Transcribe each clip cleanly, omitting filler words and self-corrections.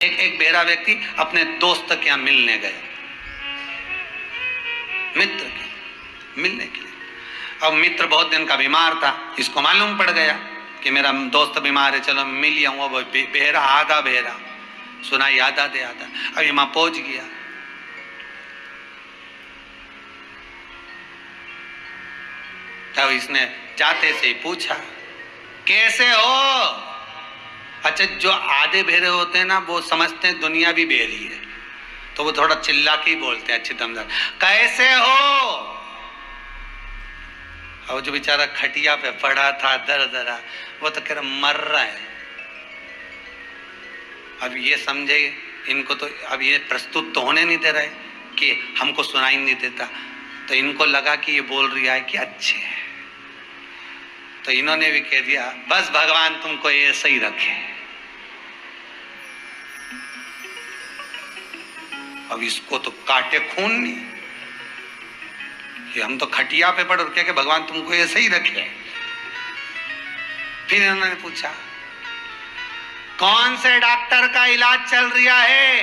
एक बेरा व्यक्ति अपने दोस्त के यहाँ मिलने गया, मित्र के मिलने के लिए। अब मित्र बहुत दिन का बीमार था, इसको मालूम पड़ गया कि मेरा दोस्त बीमार है, चलो मिल आऊँ। वो बेहरा आधा बेहरा सुनाई आधा दे आधा। अब ये वहां पहुंच गया। तब इसने जाते से ही पूछा, कैसे हो? अच्छा, जो आधे बेरे होते हैं ना, वो समझते हैं दुनिया भी बेरी है, तो वो थोड़ा चिल्ला के ही बोलते हैं अच्छी दमदार, कैसे हो? और जो बेचारा खटिया पे पड़ा था दर दरा, वो तो कह रहा मर रहा है। अब ये समझे, इनको तो अब ये प्रस्तुत तो होने नहीं दे रहे कि हमको सुनाई नहीं देता, तो इनको लगा कि ये बोल रहा है कि अच्छे है, तो इन्होंने भी कह दिया बस भगवान तुमको ऐसे ही रखे। अब इसको तो काटे खून नहीं कि हम तो खटिया पे पड़, क्या कि भगवान तुमको ऐसे ही रखे। फिर इन्होंने पूछा कौन से डॉक्टर का इलाज चल रहा है?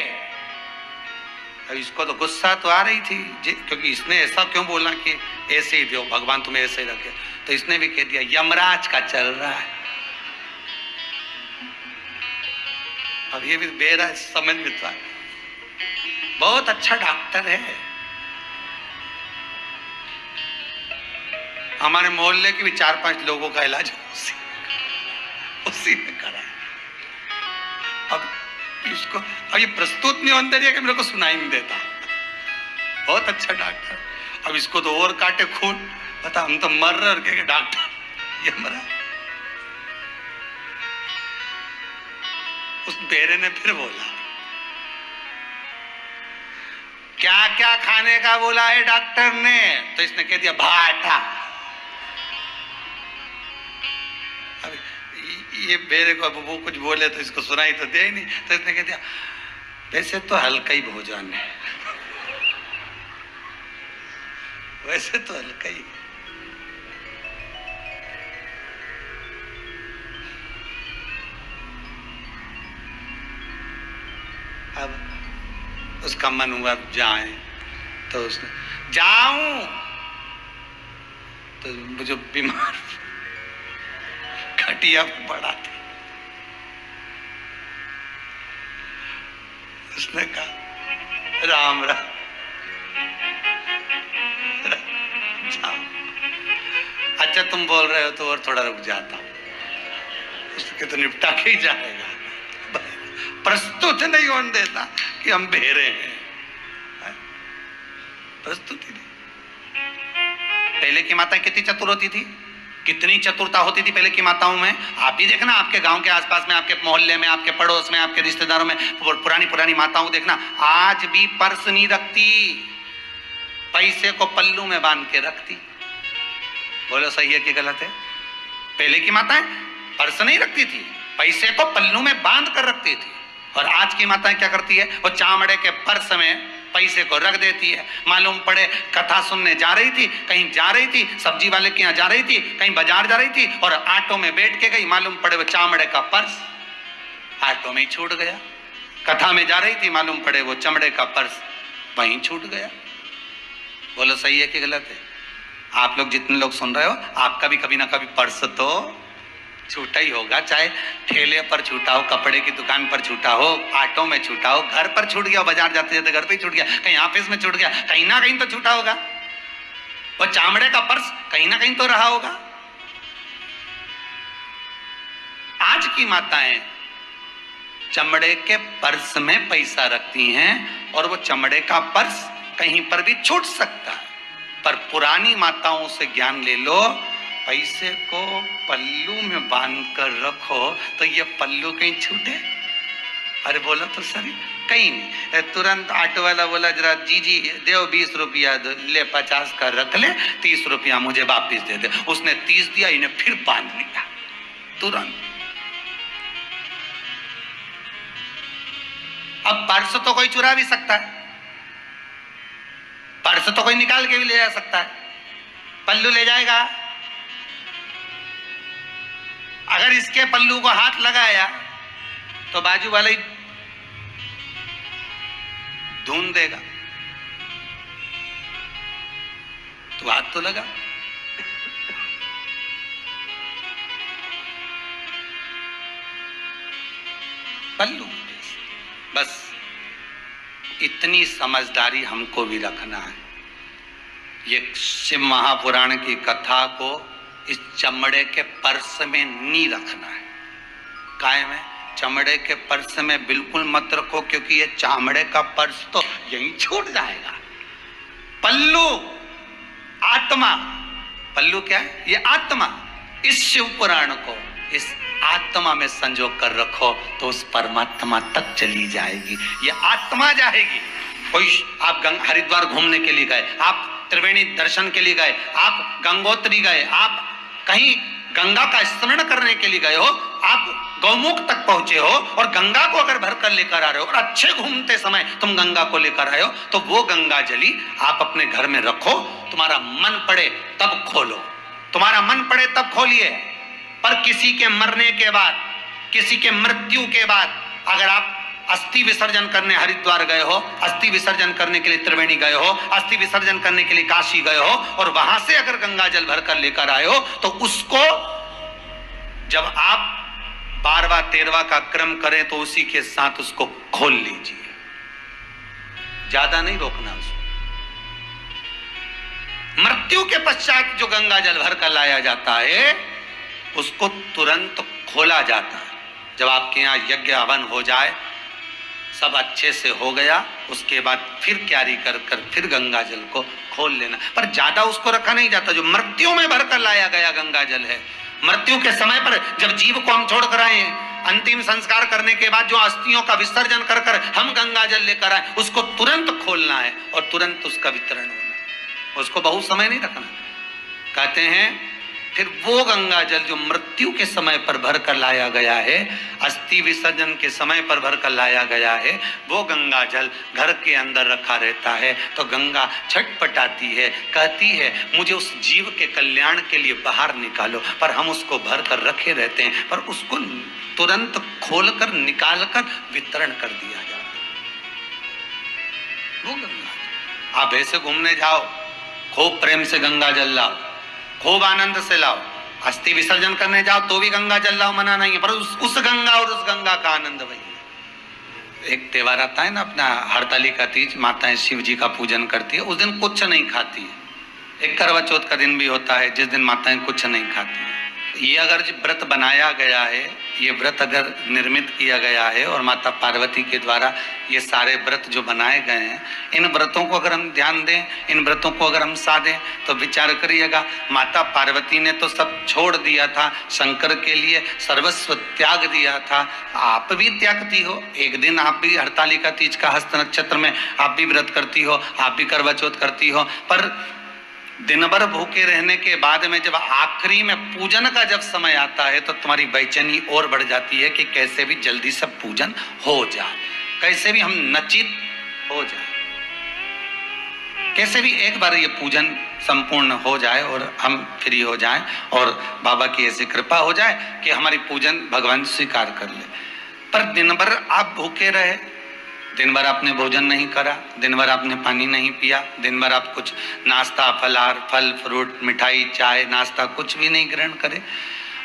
अब इसको तो गुस्सा तो आ रही थी, क्योंकि इसने ऐसा क्यों बोला कि ऐसे ही दो भगवान तुम्हें ऐसे ही रखे, तो इसने भी कह दिया यमराज का चल रहा है। अब ये भी बेरा समझ में था, बहुत अच्छा डॉक्टर है, हमारे मोहल्ले के भी 4-5 लोगों का इलाज उसी ने करा। अब इसको अब ये प्रस्तुत नहीं होता है कि मेरे को सुनाई नहीं देता, बहुत अच्छा डॉक्टर। अब इसको तो और काटे खून, बता हम तो मर रहे के डॉक्टर ये मरा। उस बेरे ने फिर बोला क्या क्या खाने का बोला है डॉक्टर ने? तो इसने कह दिया भाटा। अब ये बेरे को वो कुछ बोले तो इसको सुनाई तो दे ही नहीं, तो इसने कह दिया वैसे तो हल्का ही भोजन है, वैसे तो हल्का ही। अब उसका मन हुआ जाए, तो उसने जाऊं, तो जो बीमार खटिया पड़ा था उसने कहा राम राम, जाओ। अच्छा तुम बोल रहे हो तो और थोड़ा रुक जाता हूं, उसके तो निपटा के ही जाएगा, प्रस्तुत नहीं होने देता कि हम बेरे हैं, प्रस्तुति नहीं। पहले की माताएं कितनी चतुर होती थी, कितनी चतुरता होती थी पहले की माताओं में। आप भी देखना, आपके गांव के आसपास में, आपके मोहल्ले में, आपके पड़ोस में, आपके रिश्तेदारों में पुरानी पुरानी माताओं को देखना, आज भी पर्स नहीं रखती, पैसे को पल्लू में बांध के रखती। बोलो सही है कि गलत है? पहले की माताएं पर्स नहीं रखती थी, पैसे को पल्लू में बांध कर रखती थी। और आज की माताएं क्या करती है, वो चामड़े के पर्स में पैसे को रख देती है। मालूम पड़े कथा सुनने जा रही थी, कहीं जा रही थी, सब्जी वाले के यहाँ जा रही थी, कहीं बाजार जा रही थी, और ऑटो में बैठ के गई, मालूम पड़े वो चामड़े का पर्स ऑटो में ही छूट गया। कथा में जा रही थी, मालूम पड़े वो चमड़े का पर्स वहीं छूट गया। बोलो सही है कि गलत है? आप लोग जितने लोग सुन रहे हो, आपका भी कभी ना कभी पर्स तो छूटा ही होगा, चाहे ठेले पर छूटा हो, कपड़े की दुकान पर छूटा हो, ऑटो में छूटा हो, घर पर छूट गया, बाजार जाते जाते घर पे ही छूट गया, कहीं ऑफिस में छूट गया, कहीं ना कहीं तो छूटा होगा। वो चामड़े का पर्स कहीं ना कहीं तो रहा होगा। आज की माताएं चमड़े के पर्स में पैसा रखती हैं, और वो चमड़े का पर्स कहीं पर भी छूट सकता है। पर पुरानी माताओं से ज्ञान ले लो, पैसे को पल्लू में बांध कर रखो तो ये पल्लू कहीं छूटे? अरे बोलो तो सही, कहीं नहीं। तुरंत ऑटो वाला बोला जरा जी दो 20 रुपया दो, ले 50 का रख ले, 30 रुपया मुझे वापिस दे दे। उसने 30 दिया, इन्हें फिर बांध लिया तुरंत। अब पर्स तो कोई चुरा भी सकता है, पर्स तो कोई निकाल के भी ले जा सकता है, पल्लू ले जाएगा? अगर इसके पल्लू को हाथ लगाया तो बाजू वाले घूम देगा। तो हाथ तो लगा। पल्लू, बस इतनी समझदारी हमको भी रखना है। ये शिव महापुराण की कथा को इस चमड़े के पर्स में नहीं रखना है। कायम है, चमड़े के पर्स में बिल्कुल मत रखो, क्योंकि ये चामड़े का पर्स तो यहीं छूट जाएगा। पल्लू आत्मा, पल्लू क्या है? ये आत्मा। इस शिव पुराण को इस आत्मा में संजो कर रखो तो उस परमात्मा तक चली जाएगी। ये आत्मा जाएगी। कोई आप हरिद्वार घूमने के लिए गए, आप त्रिवेणी दर्शन के लिए गए, आप गंगोत्री गए, आप कहीं गंगा का स्मरण करने के लिए गए हो, आप गौमुख तक पहुंचे हो और गंगा को अगर भर कर लेकर आ रहे हो और अच्छे घूमते समय तुम गंगा को लेकर आए हो, तो वो गंगा जली आप अपने घर में रखो। तुम्हारा मन पड़े तब खोलो, तुम्हारा मन पड़े तब खोलिए। पर किसी के मरने के बाद, किसी के मृत्यु के बाद अगर आप अस्थि विसर्जन करने हरिद्वार गए हो, अस्थि विसर्जन करने के लिए त्रिवेणी गए हो, अस्थि विसर्जन करने के लिए काशी गए हो और वहां से अगर गंगा जल भरकर लेकर आए हो, तो उसको जब आप 12वां 13वां का क्रम करें तो उसी के साथ उसको खोल लीजिए, ज्यादा नहीं रोकना उसको। मृत्यु के पश्चात जो गंगा जल भरकर लाया जाता है उसको तुरंत खोला जाता है। जब आपके यहाँ यज्ञ हवन हो जाए, सब अच्छे से हो गया, उसके बाद फिर क्यारी कर कर फिर गंगा जल को खोल लेना। पर ज्यादा उसको रखा नहीं जाता। जो मृत्यु में भरकर लाया गया गंगा जल है, मृत्यु के समय पर जब जीव को हम छोड़ कर आए, अंतिम संस्कार करने के बाद जो अस्थियों का विसर्जन कर कर हम गंगा जल लेकर आए, उसको तुरंत खोलना है और तुरंत उसका वितरण होना। उसको बहुत समय नहीं रखना। कहते हैं फिर वो गंगा जल जो मृत्यु के समय पर भर कर लाया गया है, अस्थि विसर्जन के समय पर भर कर लाया गया है, वो गंगा जल घर के अंदर रखा रहता है। तो गंगा छटपटाती है, कहती है मुझे उस जीव के कल्याण के लिए बाहर निकालो, पर हम उसको भर कर रखे रहते हैं, पर उसको तुरंत खोल कर निकाल कर वितरण कर दिया जाता है। वो गंगा आप ऐसे घूमने जाओ, खूब प्रेम से गंगा जल लाओ, खूब आनंद से लाओ। अस्थि विसर्जन करने जाओ तो भी गंगा जल लाओ, मना नहीं है, पर उस गंगा और उस गंगा का आनंद वही। एक त्योहार आता है ना अपना, हरतालिका तीज, माताएं शिव जी का पूजन करती है, उस दिन कुछ नहीं खाती है। एक करवा चौथ का दिन भी होता है जिस दिन माताएं कुछ नहीं खाती है। ये अगर व्रत बनाया गया है, ये व्रत अगर निर्मित किया गया है और माता पार्वती के द्वारा ये सारे व्रत जो बनाए गए हैं, इन व्रतों को अगर हम ध्यान दें, इन व्रतों को अगर हम साधें, तो विचार करिएगा, माता पार्वती ने तो सब छोड़ दिया था, शंकर के लिए सर्वस्व त्याग दिया था। आप भी त्यागती हो, एक दिन आप भी हरतालिका तीज का हस्त नक्षत्र में आप भी व्रत करती हो, आप भी करवा चौथ करती हो, पर दिन भर भूखे रहने के बाद में जब आखिरी में पूजन का जब समय आता है तो तुम्हारी बेचैनी और बढ़ जाती है कि कैसे भी जल्दी से पूजन हो जाए, कैसे भी हम नचित हो जाए, कैसे भी एक बार ये पूजन संपूर्ण हो जाए और हम फ्री हो जाएं और बाबा की ऐसी कृपा हो जाए कि हमारी पूजन भगवान स्वीकार कर ले। पर दिन भर आप भूखे रहे, दिन भर आपने भोजन नहीं करा, दिन भर आपने पानी नहीं पिया, दिन भर आप कुछ नाश्ता, फलाहार, फल फ्रूट, मिठाई, चाय, नाश्ता कुछ भी नहीं ग्रहण करे,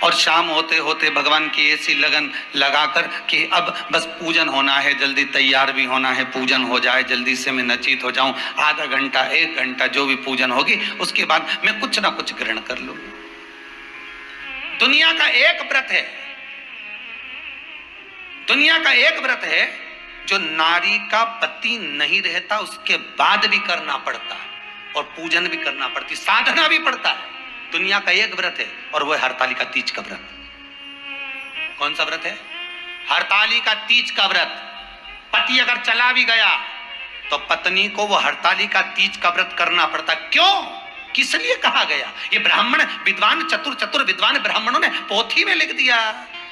और शाम होते होते भगवान की ऐसी लगन लगाकर कि अब बस पूजन होना है, जल्दी तैयार भी होना है, पूजन हो जाए, जल्दी से मैं नचित हो जाऊं, आधा घंटा 1 घंटा जो भी पूजन होगी उसके बाद मैं कुछ ना कुछ ग्रहण कर लूंगी। दुनिया का एक व्रत है, दुनिया का एक व्रत है जो नारी का पति नहीं रहता उसके बाद भी करना पड़ता है और पूजन भी करना पड़ती, साधना भी पड़ता है। दुनिया का एक व्रत है और वो है हरतालिका तीज का व्रत। कौन सा व्रत है? हरतालिका तीज का व्रत। पति अगर चला भी गया तो पत्नी को वो हरतालिका तीज का व्रत करना पड़ता। क्यों? किस लिए कहा गया? ये ब्राह्मण विद्वान, चतुर विद्वान ब्राह्मणों ने पोथी में लिख दिया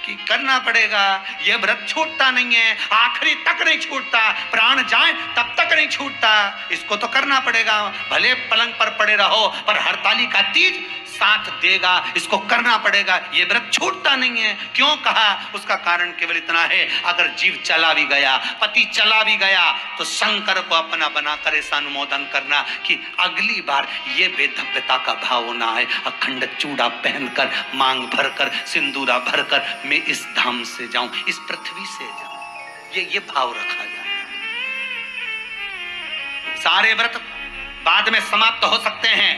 कि करना पड़ेगा। यह व्रत छूटता नहीं है, आखिरी तक नहीं छूटता, प्राण जाए तब तक नहीं छूटता, इसको तो करना पड़ेगा, भले पलंग पर पड़े रहो। पर हरतालिका तीज साथ देगा, इसको करना पड़ेगा, ये व्रत छूटता नहीं है। क्यों कहा? उसका कारण केवल इतना है, अगर जीव चला भी गया, पति चला भी गया, तो शंकर को अपना बनाकर ऐसा अनुमोदन करना कि अगली बार ये बेधव्यता का भाव होना है, अखंड चूड़ा पहनकर, मांग भरकर, सिंदूरा भरकर मैं इस धाम से जाऊं, इस पृथ्वी से जाऊं। ये भाव रखा जाए। सारे व्रत बाद में समाप्त हो सकते हैं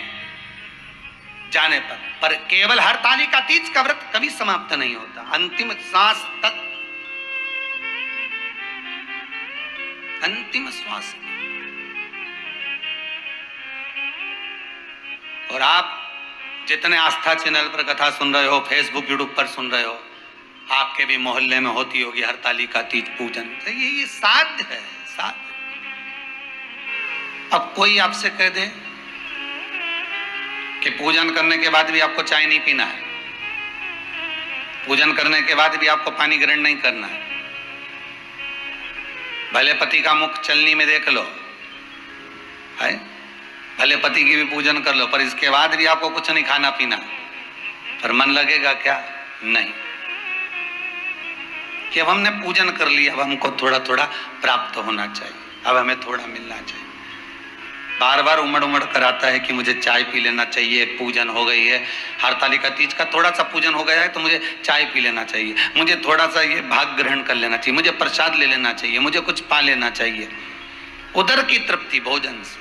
जाने पर केवल हरतालिका तीज का व्रत कभी समाप्त नहीं होता, अंतिम सांस तक, अंतिम श्वास। और आप जितने आस्था चैनल पर कथा सुन रहे हो, फेसबुक यूट्यूब पर सुन रहे हो, आपके भी मोहल्ले में होती होगी हरतालिका तीज पूजन। तो ये साध्य है, साध्य। अब कोई आपसे कह दे कि पूजन करने के बाद भी आपको चाय नहीं पीना है, पूजन करने के बाद भी आपको पानी ग्रहण नहीं करना है, भले पति का मुख चलनी में देख लो है, भले पति की भी पूजन कर लो, पर इसके बाद भी आपको कुछ नहीं खाना पीना, पर मन लगेगा क्या? नहीं, कि अब हमने पूजन कर लिया, अब हमको थोड़ा थोड़ा प्राप्त होना चाहिए, अब हमें थोड़ा मिलना चाहिए। बार बार उमड़ कर आता है कि मुझे चाय पी लेना चाहिए, पूजन हो गई है, हरतालिका तीज का थोड़ा सा पूजन हो गया है तो मुझे चाय पी लेना चाहिए, मुझे थोड़ा सा ये भाग ग्रहण कर लेना चाहिए, मुझे प्रसाद ले लेना चाहिए, मुझे कुछ पा लेना चाहिए। उदर की तृप्ति भोजन से,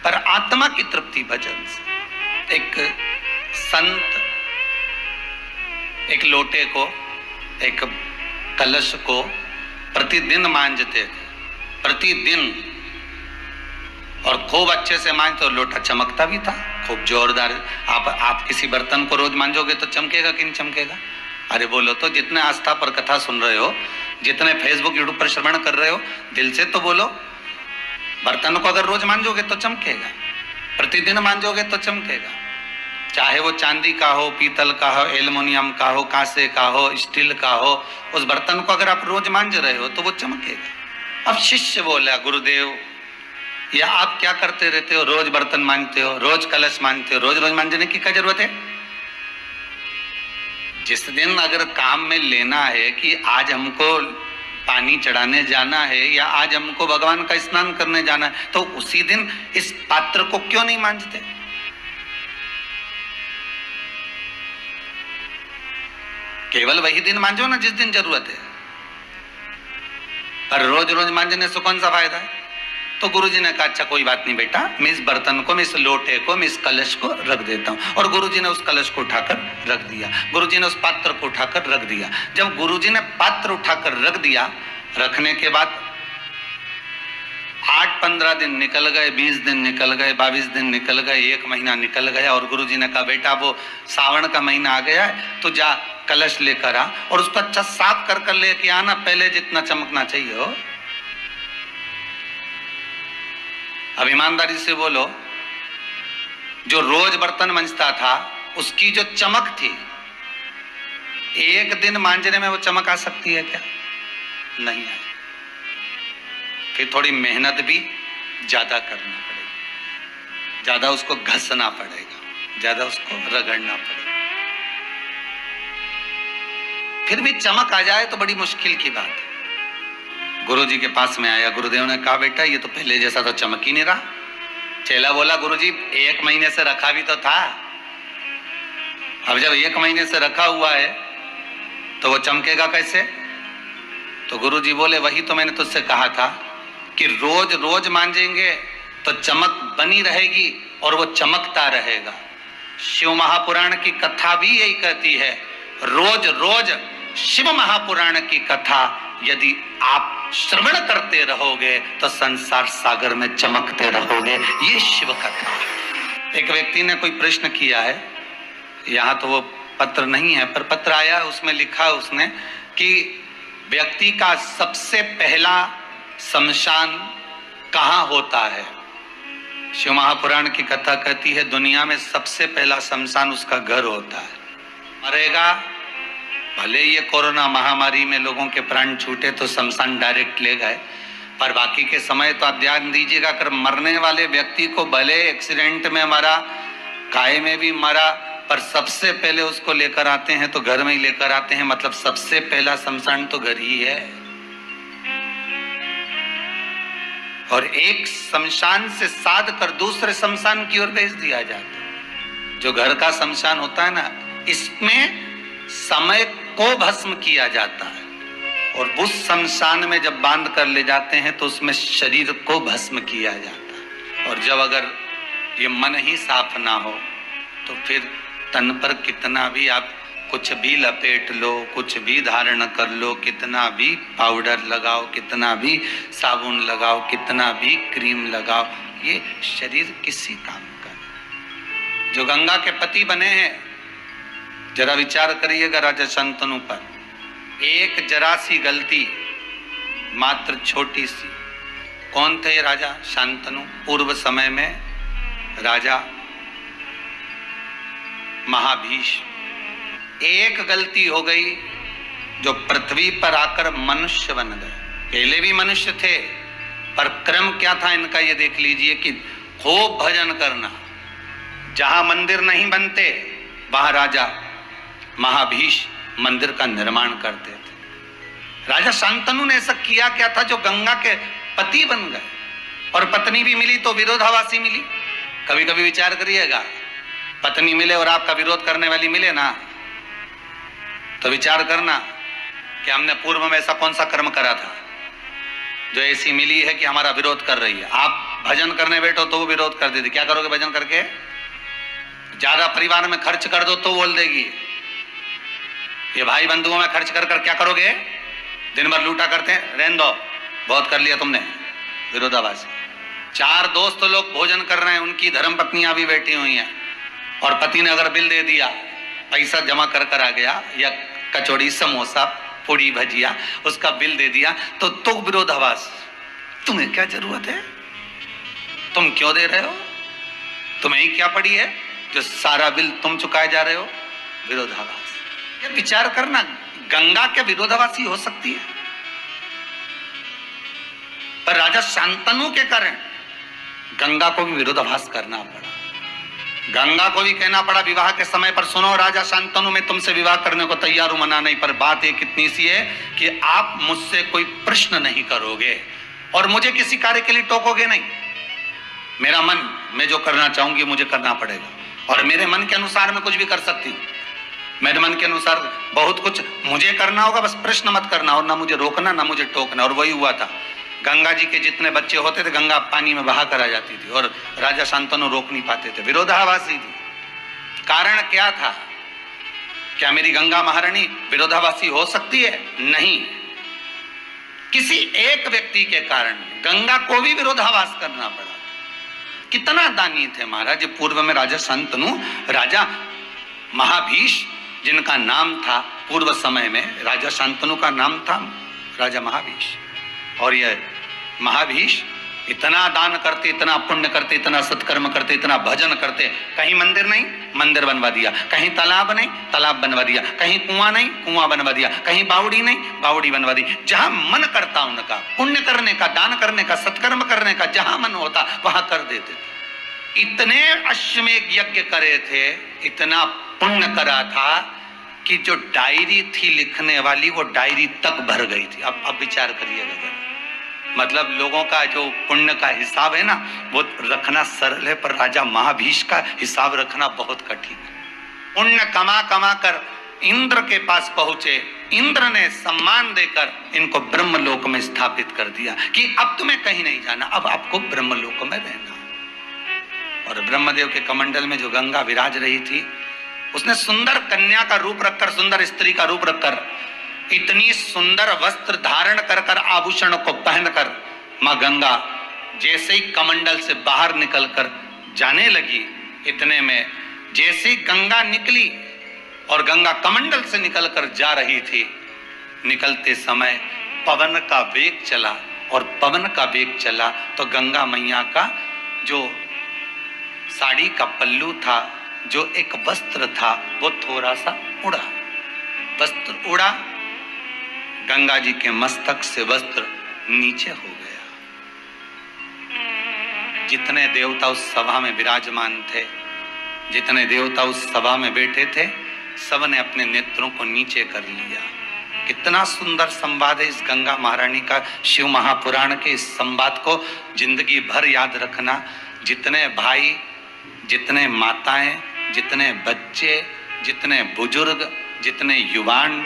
पर आत्मा की तृप्ति भजन से। एक संत एक लोटे को, एक कलश को प्रतिदिन मांजते थे, प्रतिदिन, और खूब अच्छे से मांजते, तो लोटा चमकता भी था खूब जोरदार। आप किसी बर्तन को रोज मांजोगे तो चमकेगा कि नहीं चमकेगा? अरे बोलो तो, जितने आस्था पर कथा सुन रहे हो, जितने फेसबुक यूट्यूब पर श्रवण कर रहे हो, दिल से तो बोलो। बर्तन को अगर रोज मांजोगे तो चमकेगा, प्रतिदिन मांजोगे तो चमकेगा, चाहे वो चांदी का हो, पीतल का हो, एल्युमिनियम का हो, कांसे का हो, स्टील का हो, उस बर्तन को अगर आप रोज मांज रहे हो तो वो चमकेगा। अब शिष्य बोला, गुरुदेव या आप क्या करते रहते हो, रोज बर्तन मांजते हो, रोज कलश मांजते हो, रोज रोज मांजने की क्या जरूरत है? जिस दिन अगर काम में लेना है कि आज हमको पानी चढ़ाने जाना है या आज हमको भगवान का स्नान करने जाना है, तो उसी दिन इस पात्र को क्यों नहीं मांजते? केवल वही दिन मांजो ना जिस दिन जरूरत है, पर रोज रोज मांजने से कौन सा फायदा है? तो गुरुजी ने कहा, अच्छा कोई बात नहीं बेटा, मैं इस बर्तन को, मैं इस लोटे को, मैं इस कलश को रख देता हूं। और गुरुजी ने उस कलश को उठाकर रख दिया, गुरुजी ने उस पात्र को उठाकर रख दिया। जब गुरुजी ने पात्र उठाकर रख दिया, रखने के बाद 8-15 दिन निकल गए, 20 दिन निकल गए, 22 दिन निकल गए, 1 महीना निकल गया, और गुरुजी ने कहा, बेटा वो सावन का महीना आ गया है, तो जा कलश लेकर आ और उसको अच्छा साफ कर लेके आना, पहले जितना चमकना चाहिए हो। अब ईमानदारी से बोलो, जो रोज बर्तन मांजता था उसकी जो चमक थी, एक दिन मांजने में वो चमक आ सकती है क्या? नहीं आई। फिर थोड़ी मेहनत भी ज्यादा करना पड़ेगी, ज्यादा उसको घसना पड़ेगा, ज्यादा उसको रगड़ना पड़ेगा, फिर भी चमक आ जाए तो बड़ी मुश्किल की बात है। गुरुजी के पास में आया, गुरुदेव ने कहा, बेटा ये तो पहले जैसा तो चमक ही नहीं रहा। चेला बोला, गुरुजी 1 महीने से रखा भी तो था, अब जब 1 महीने से रखा हुआ है तो वो चमकेगा कैसे? तो गुरुजी बोले, वही तो मैंने तुझसे कहा था कि रोज रोज मांजेंगे तो चमक बनी रहेगी और वो चमकता रहेगा। शिव महापुराण की कथा भी यही कहती है, रोज रोज शिव महापुराण की कथा यदि आप श्रवण करते रहोगे तो संसार सागर में चमकते रहोगे। ये शिव कथा। एक व्यक्ति ने कोई प्रश्न किया है, यहाँ तो वो पत्र नहीं है पर पत्र आया, उसमें लिखा उसने कि व्यक्ति का सबसे पहला शमशान कहाँ होता है? शिव महापुराण की कथा कहती है दुनिया में सबसे पहला शमशान उसका घर होता है। मरेगा, भले ये कोरोना महामारी में लोगों के प्राण छूटे तो शमशान डायरेक्ट ले गए, पर बाकी के समय तो आप ध्यान दीजिएगा, अगर मरने वाले व्यक्ति को भले एक्सीडेंट में मरा, काय में भी मरा, पर सबसे पहले उसको लेकर आते हैं तो घर में ही लेकर आते हैं, मतलब सबसे पहला शमशान तो घर ही है। और एक शमशान से साध कर दूसरे शमशान की ओर भेज दिया जाता है। जो घर का शमशान होता है ना, इसमें समय को भस्म किया जाता है, और उस शमशान में जब बांध कर ले जाते हैं तो उसमें शरीर को भस्म किया जाता है। और जब अगर ये मन ही साफ ना हो तो फिर तन पर कितना भी आप कुछ भी लपेट लो, कुछ भी धारण कर लो, कितना भी पाउडर लगाओ, कितना भी साबुन लगाओ, कितना भी क्रीम लगाओ, ये शरीर किसी काम का नहीं। जो गंगा के पति बने हैं, जरा विचार करिएगा राजा शांतनु पर। एक जरा सी गलती, मात्र छोटी सी। कौन थे राजा शांतनु? पूर्व समय में राजा महाभीष्म। एक गलती हो गई, जो पृथ्वी पर आकर मनुष्य बन गए। पहले भी मनुष्य थे, पर क्रम क्या था इनका ये देख लीजिए कि खूब भजन करना। जहां मंदिर नहीं बनते वहां राजा महाभीष्म मंदिर का निर्माण करते थे। राजा शांतनु ने ऐसा किया क्या था, जो गंगा के पति बन गए, और पत्नी भी मिली तो विरोधाभासी मिली। कभी कभी विचार करिएगा, पत्नी मिले और आपका विरोध करने वाली मिले ना, तो विचार करना कि हमने पूर्व में ऐसा कौन सा कर्म करा था जो ऐसी मिली है कि हमारा विरोध कर रही है। आप भजन करने बैठो तो वो विरोध कर देती। क्या करोगे भजन करके? ज्यादा परिवार में खर्च कर दो तो बोल देगी। ये भाई बंधुओं में खर्च कर कर क्या करोगे? दिन भर लूटा करते हैं, रहने दो, बहुत कर लिया तुमने, विरोधाभासी। चार दोस्त लोग भोजन कर रहे हैं, उनकी धर्म पत्नियां भी बैठी हुई हैं, और पति ने अगर बिल दे दिया, पैसा जमा कर कर आ गया, या कचौड़ी समोसा पूड़ी भजिया उसका बिल दे दिया, तो विरोधाभास। तुम्हें क्या जरूरत है? तुम क्यों दे रहे हो? तुम्हें ही क्या पड़ी है जो सारा बिल तुम चुकाए जा रहे हो? विरोधाभास। ये विचार करना, गंगा के विरोधाभासी हो सकती है, पर राजा शांतनु के कारण गंगा को भी विरोधाभास करना पड़ा। गंगा को भी कहना पड़ा विवाह के समय पर, सुनो राजा शांतनु, मैं तुमसे विवाह करने को तैयार हूं, मना नहीं, पर बात एक इतनी सी है कि आप मुझसे कोई प्रश्न नहीं करोगे और मुझे किसी कार्य के लिए टोकोगे नहीं। मेरा मन, मैं जो करना चाहूंगी मुझे करना पड़ेगा, और मेरे मन के अनुसार मैं कुछ भी कर सकती हूँ। मेरे मन के अनुसार बहुत कुछ मुझे करना होगा, बस प्रश्न मत करना, और ना मुझे रोकना ना मुझे टोकना। और वही हुआ था। गंगा जी के जितने बच्चे होते थे, गंगा पानी में बहा कर आ जाती थी, और राजा शांतनु रोक नहीं पाते थे, विरोधाभासी थी। कारण क्या था? क्या मेरी गंगा महारानी विरोधाभासी हो सकती है? नहीं। किसी एक व्यक्ति के कारण गंगा को भी विरोधाभास करना पड़ा। कितना दानी थे महाराज पूर्व में राजा शांतनु। राजा महाभीष्म, जिनका नाम था पूर्व समय में, राजा शांतनु का नाम था राजा महाभीष्म। और यह महाभीष्म इतना दान करते, इतना पुण्य करते, इतना सत्कर्म करते, इतना भजन करते। कहीं मंदिर नहीं, मंदिर बनवा दिया। कहीं तालाब नहीं, तालाब बनवा दिया। कहीं कुआं नहीं, कुआं बनवा दिया। कहीं बावड़ी नहीं, बावड़ी बनवा दी। जहां मन करता उनका पुण्य करने का, दान करने का, सत्कर्म करने का, जहां मन होता वहां कर देते थे। इतने अश्वमेध यज्ञ करे थे, इतना पुण्य करा था कि जो डायरी थी लिखने वाली, वो डायरी तक भर गई थी। अब विचार करिएगा, मतलब लोगों का जो पुण्य का हिसाब है ना, वो रखना सरल है, पर राजा महाभीष्म का हिसाब रखना बहुत कठिन है। पुण्य कमा कमा कर इंद्र के पास पहुंचे। इंद्र ने सम्मान देकर इनको ब्रह्मलोक में स्थापित कर दिया कि अब तुम्हें कहीं नहीं जाना, अब आपको ब्रह्मलोक में रहना। और ब्रह्मदेव के कमंडल में जो गंगा विराज रही थी, उसने सुंदर कन्या का रूप रखकर, सुंदर स्त्री का रूप रखकर, इतनी सुंदर वस्त्र धारण कर कर, आभूषण को पहनकर मां गंगा जैसे ही कमंडल से बाहर निकलकर जाने लगी, इतने में जैसे ही गंगा निकली और गंगा कमंडल से निकलकर जा रही थी, निकलते समय पवन का वेग चला, और पवन का वेग चला तो गंगा मैया का जो साड़ी का पल्लू था, जो एक वस्त्र था, वो थोड़ा सा उड़ा। वस्त्र उड़ा, गंगा जी के मस्तक से वस्त्र नीचे हो गया। जितने देवता उस सभा में विराजमान थे, जितने देवता उस सभा में बैठे थे सबने अपने नेत्रों को नीचे कर लिया। कितना सुंदर संवाद है इस गंगा महारानी का। शिव महापुराण के इस संवाद को जिंदगी भर याद रखना। जितने भाई, जितने माताएं, जितने बच्चे, जितने बुजुर्ग, जितने युवान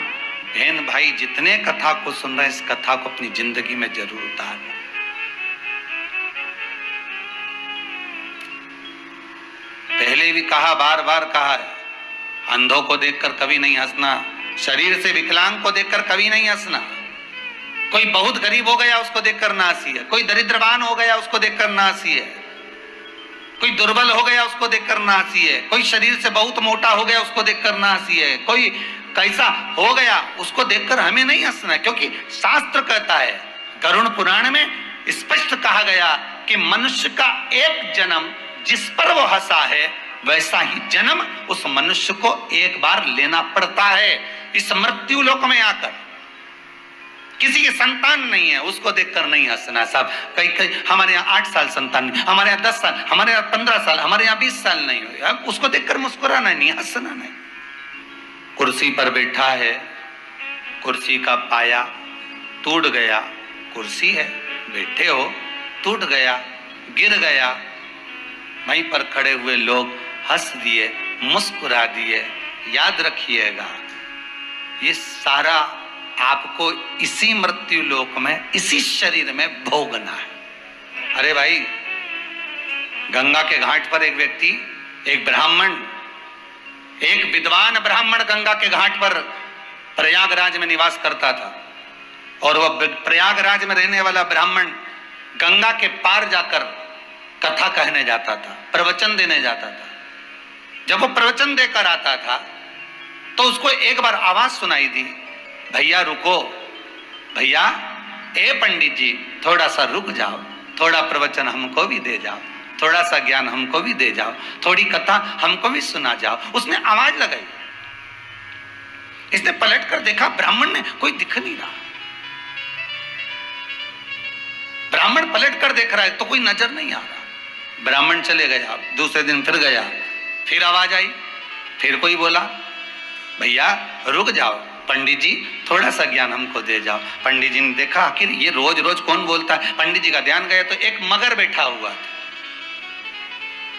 बहन भाई जितने कथा को सुन रहे हैं, इस कथा को अपनी जिंदगी में जरूर उतारना। पहले भी कहा, बार बार कहा है, अंधों को देखकर कभी नहीं हंसना, शरीर से विकलांग को देखकर कभी नहीं हंसना। कोई बहुत गरीब हो गया उसको देखकर ना हंसी है, कोई दरिद्रवान हो गया उसको देखकर ना हंसी है, कोई दुर्बल हो गया उसको देखकर ना हंसी है, कोई शरीर से बहुत मोटा हो गया उसको देखकर ना हंसी है, कोई कैसा हो गया उसको देखकर हमें नहीं हंसना है। क्योंकि शास्त्र कहता है, गरुड़ पुराण में स्पष्ट कहा गया कि मनुष्य का एक जन्म जिस पर वो हंसा है वैसा ही जन्म उस मनुष्य को एक बार लेना पड़ता है। इस मृत्यु लोक में आकर किसी की संतान नहीं है उसको देखकर नहीं हंसना साहब। कई कई हमारे यहाँ 8 साल संतान नहीं, हमारे यहाँ 10 साल, हमारे यहाँ 15 साल, हमारे यहाँ 20 साल नहीं हुए, अब उसको देखकर मुस्कुराना नहीं, हंसना नहीं। कुर्सी पर बैठा है, कुर्सी का पाया टूट गया, कुर्सी है, बैठे हो, टूट गया, गिर गया, वहीं पर खड़े हुए लोग हंस दिए, मुस्कुरा दिए। याद रखिएगा, ये सारा आपको इसी मृत्यु लोक में, इसी शरीर में भोगना है। अरे भाई, गंगा के घाट पर एक व्यक्ति, एक ब्राह्मण, एक विद्वान ब्राह्मण गंगा के घाट पर प्रयागराज में निवास करता था। और वह प्रयागराज में रहने वाला ब्राह्मण गंगा के पार जाकर कथा कहने जाता था, प्रवचन देने जाता था। जब वो प्रवचन देकर आता था तो उसको एक बार आवाज सुनाई दी, भैया रुको, भैया, ए पंडित जी थोड़ा सा रुक जाओ, थोड़ा प्रवचन हमको भी दे जाओ, थोड़ा सा ज्ञान हमको भी दे जाओ, थोड़ी कथा हमको भी सुना जाओ। उसने आवाज लगाई, इसने पलट कर देखा, ब्राह्मण ने कोई दिख नहीं रहा। ब्राह्मण पलट कर देख रहा है तो कोई नजर नहीं आ रहा। ब्राह्मण चले गया, दूसरे दिन फिर गया, फिर आवाज आई, फिर कोई बोला, भैया रुक जाओ, पंडित जी थोड़ा सा ज्ञान हमको दे जाओ। पंडित जी ने देखा आखिर ये रोज रोज कौन बोलता है। पंडित जी का ध्यान गया तो एक मगर बैठा हुआ था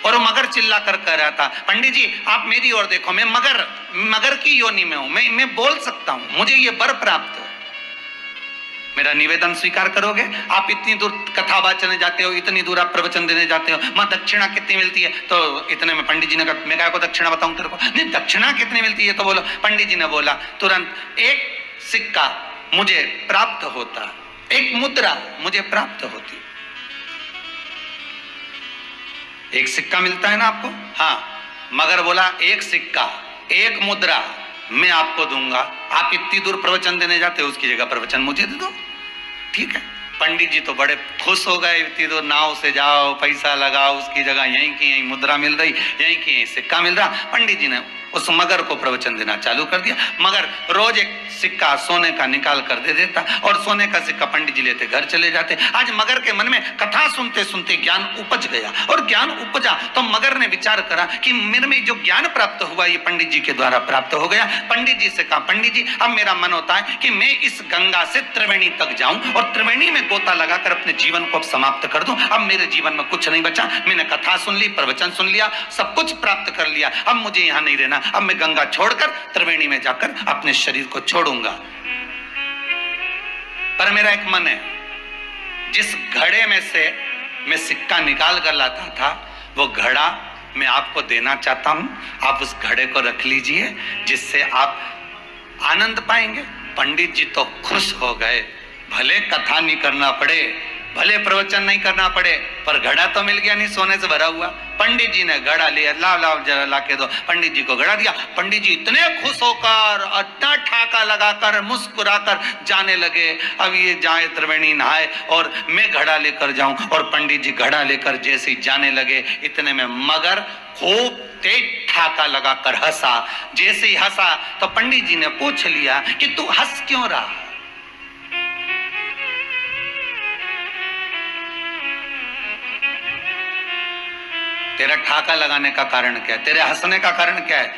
और वो मगर चिल्ला कर कह रहा था, पंडित जी आप मेरी ओर देखो, मैं मगर की योनि में हूं, मैं बोल सकता हूं, मुझे ये वर प्राप्त है, मेरा निवेदन स्वीकार करोगे? आप इतनी दूर कथा वाचने जाते हो, इतनी दूर आप प्रवचन देने जाते हो, मां दक्षिणा कितनी मिलती है? तो इतने में पंडित जी ने कहा, मैं क्या को दक्षिणा बताऊं तेरे को? नहीं, दक्षिणा कितनी मिलती है तो बोलो। पंडित जी ने बोला, तुरंत एक सिक्का मुझे प्राप्त होता, एक मुद्रा मुझे प्राप्त होती। एक सिक्का मिलता है ना आपको? हाँ। मगर बोला, एक सिक्का, एक मुद्रा मैं आपको दूंगा, आप इतनी दूर प्रवचन देने जाते हो, उसकी जगह प्रवचन मुझे दे दो। ठीक है। पंडित जी तो बड़े खुश हो गए, इतनी दूर नाव से जाओ, पैसा लगाओ, उसकी जगह यहीं की यहीं मुद्रा मिल रही, यहीं की यहीं सिक्का मिल रहा। पंडित जी ने उस मगर को प्रवचन देना चालू कर दिया। मगर रोज एक सिक्का सोने का निकाल कर दे देता और सोने का सिक्का पंडित जी लेते घर चले जाते। आज मगर के मन में कथा सुनते सुनते ज्ञान उपज गया और ज्ञान उपजा तो मगर ने विचार करा कि मेरे में जो ज्ञान प्राप्त हुआ ये पंडित जी के द्वारा प्राप्त हो गया। पंडित जी से कहा, पंडित जी अब मेरा मन होता है कि मैं इस गंगा से त्रिवेणी तक जाऊं और त्रिवेणी में गोता लगाकर अपने जीवन को अब समाप्त कर दूं। अब मेरे जीवन में कुछ नहीं बचा, मैंने कथा सुन ली, प्रवचन सुन लिया, सब कुछ प्राप्त कर लिया, अब मुझे यहां नहीं रहना, अब मैं गंगा छोड़कर त्रिवेणी में जाकर अपने शरीर को छोड़ूंगा। पर मेरा एक मन है, जिस घड़े में से मैं सिक्का निकाल कर लाता था वो घड़ा मैं आपको देना चाहता हूं, आप उस घड़े को रख लीजिए जिससे आप आनंद पाएंगे। पंडित जी तो खुश हो गए, भले कथा नहीं करना पड़े, भले प्रवचन नहीं करना पड़े, पर घड़ा तो मिल गया नहीं, सोने से भरा हुआ। पंडित जी ने घड़ा लिया, लाओ जरा ला के दो। पंडित जी को घड़ा दिया। पंडित जी इतने खुश होकर, इतना ठाका लगाकर, मुस्कुराकर जाने लगे, अब ये जाए त्रिवेणी नहाए और मैं घड़ा लेकर जाऊं। और पंडित जी घड़ा लेकर जैसे ही जाने लगे, इतने में मगर खूब तेज ठाका लगाकर हंसा। जैसे ही हंसा तो पंडित जी ने पूछ लिया कि तू हंस क्यों रहा? तेरा ठाका लगाने का कारण क्या है? तेरे हंसने का कारण क्या है?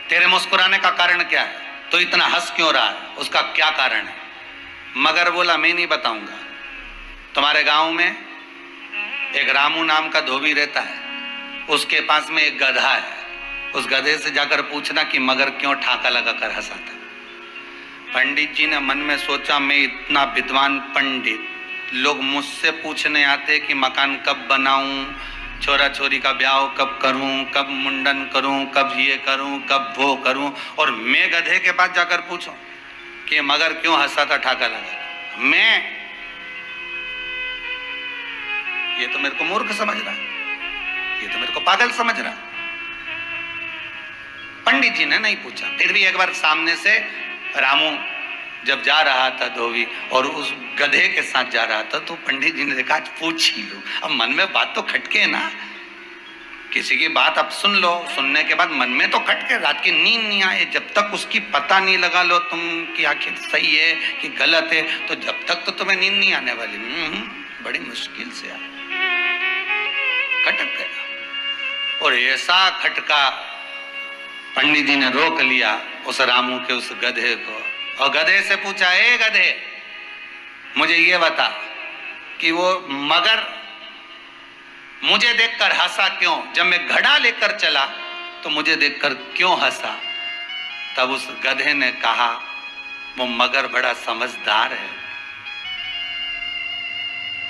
तेरे मुस्कुराने का कारण क्या है? तो इतना हंस क्यों रहा है? उसका क्या कारण है? मगर बोला मैं नहीं बताऊंगा। तुम्हारे गांव में एक रामू नाम का धोबी रहता है, उसके पास में एक गधा है। उस गधे से जाकर पूछना कि मगर क्यों ठाका लगाकर हंसाता। पंडित जी ने मन में सोचा, मैं इतना विद्वान पंडित, लोग मुझसे पूछने आते कि मकान कब बनाऊं, छोरा छोरी का ब्याह कब करूं, कब मुंडन करूं, कब ये करूं, कब वो करूं, और मैं गधे के पास जाकर पूछूं कि मगर क्यों हंसाता ठाका लगा। मैं ये तो मेरे को मूर्ख समझ रहा है, ये तो मेरे को पागल समझ रहा है। पंडित जी ने नहीं पूछा। फिर भी एक बार सामने से रामू जब जा रहा था धोबी और उस गधे के साथ जा रहा था, तो पंडित जी ने देखा आज पूछ ही लो। अब मन में बात तो खटके ना, किसी की बात अब सुन लो, सुनने के बाद मन में तो खटके, रात की नींद नहीं आए, जब तक उसकी पता नहीं लगा लो तुम कि आखिर सही है कि गलत है, तो जब तक तो तुम्हें नींद नहीं आने वाली। बड़ी मुश्किल से आ खटक गया। और ऐसा खटका पंडित जी ने रोक लिया उस रामू के उस गधे को, और गधे से पूछा, ए गधे मुझे ये बता कि वो मगर मुझे देखकर हंसा क्यों? जब मैं घड़ा लेकर चला तो मुझे देखकर क्यों हंसा? तब उस गधे ने कहा, वो मगर बड़ा समझदार है,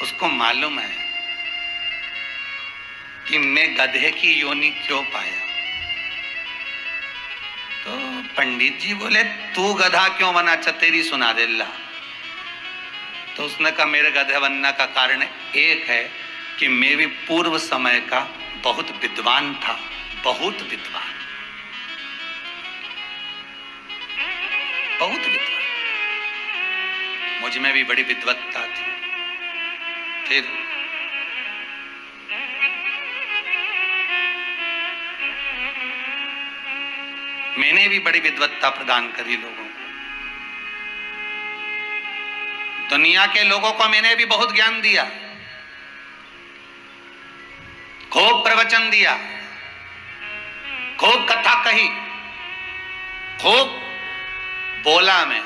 उसको मालूम है कि मैं गधे की योनि क्यों पाया। तो पंडित जी बोले, तू गधा क्यों बना? अच्छा तेरी सुना दे ला। तो उसने कहा, मेरे गधे बनने का कारण एक है कि मैं भी पूर्व समय का बहुत विद्वान था, बहुत विद्वान, बहुत विद्वान, मुझ में भी बड़ी विद्वत्ता थी। फिर मैंने भी बड़ी विद्वत्ता प्रदान करी लोगों को, दुनिया के लोगों को मैंने भी बहुत ज्ञान दिया, खूब प्रवचन दिया, खूब कथा कही, खूब बोला मैं।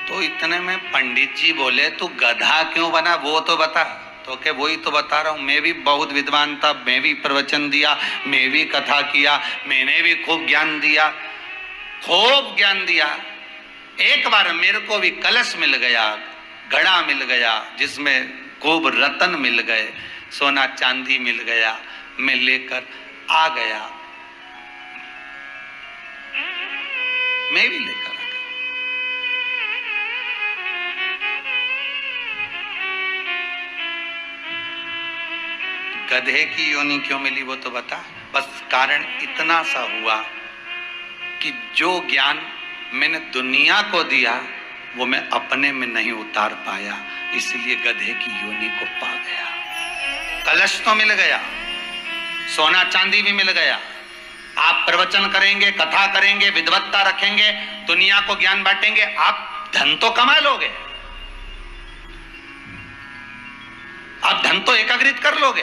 तो इतने में पंडित जी बोले, तू गधा क्यों बना वो तो बता। तो क्या वही तो बता रहा हूं, मैं भी बहुत विद्वान था, मैं भी प्रवचन दिया, मैं भी कथा किया, मैंने भी खूब ज्ञान दिया, खूब ज्ञान दिया। एक बार मेरे को भी कलश मिल गया, घड़ा मिल गया, जिसमें खूब रतन मिल गए, सोना चांदी मिल गया, मैं लेकर आ गया, मैं भी लेकर आ गया। गधे की योनि क्यों मिली वो तो बता। बस कारण इतना सा हुआ कि जो ज्ञान मैंने दुनिया को दिया वो मैं अपने में नहीं उतार पाया, इसलिए गधे की योनि को पा गया। कलश तो मिल गया, सोना चांदी भी मिल गया, आप प्रवचन करेंगे, कथा करेंगे, विद्वत्ता रखेंगे, दुनिया को ज्ञान बांटेंगे, आप धन तो कमा लोगे, आप धन तो एकाग्रित कर लोगे,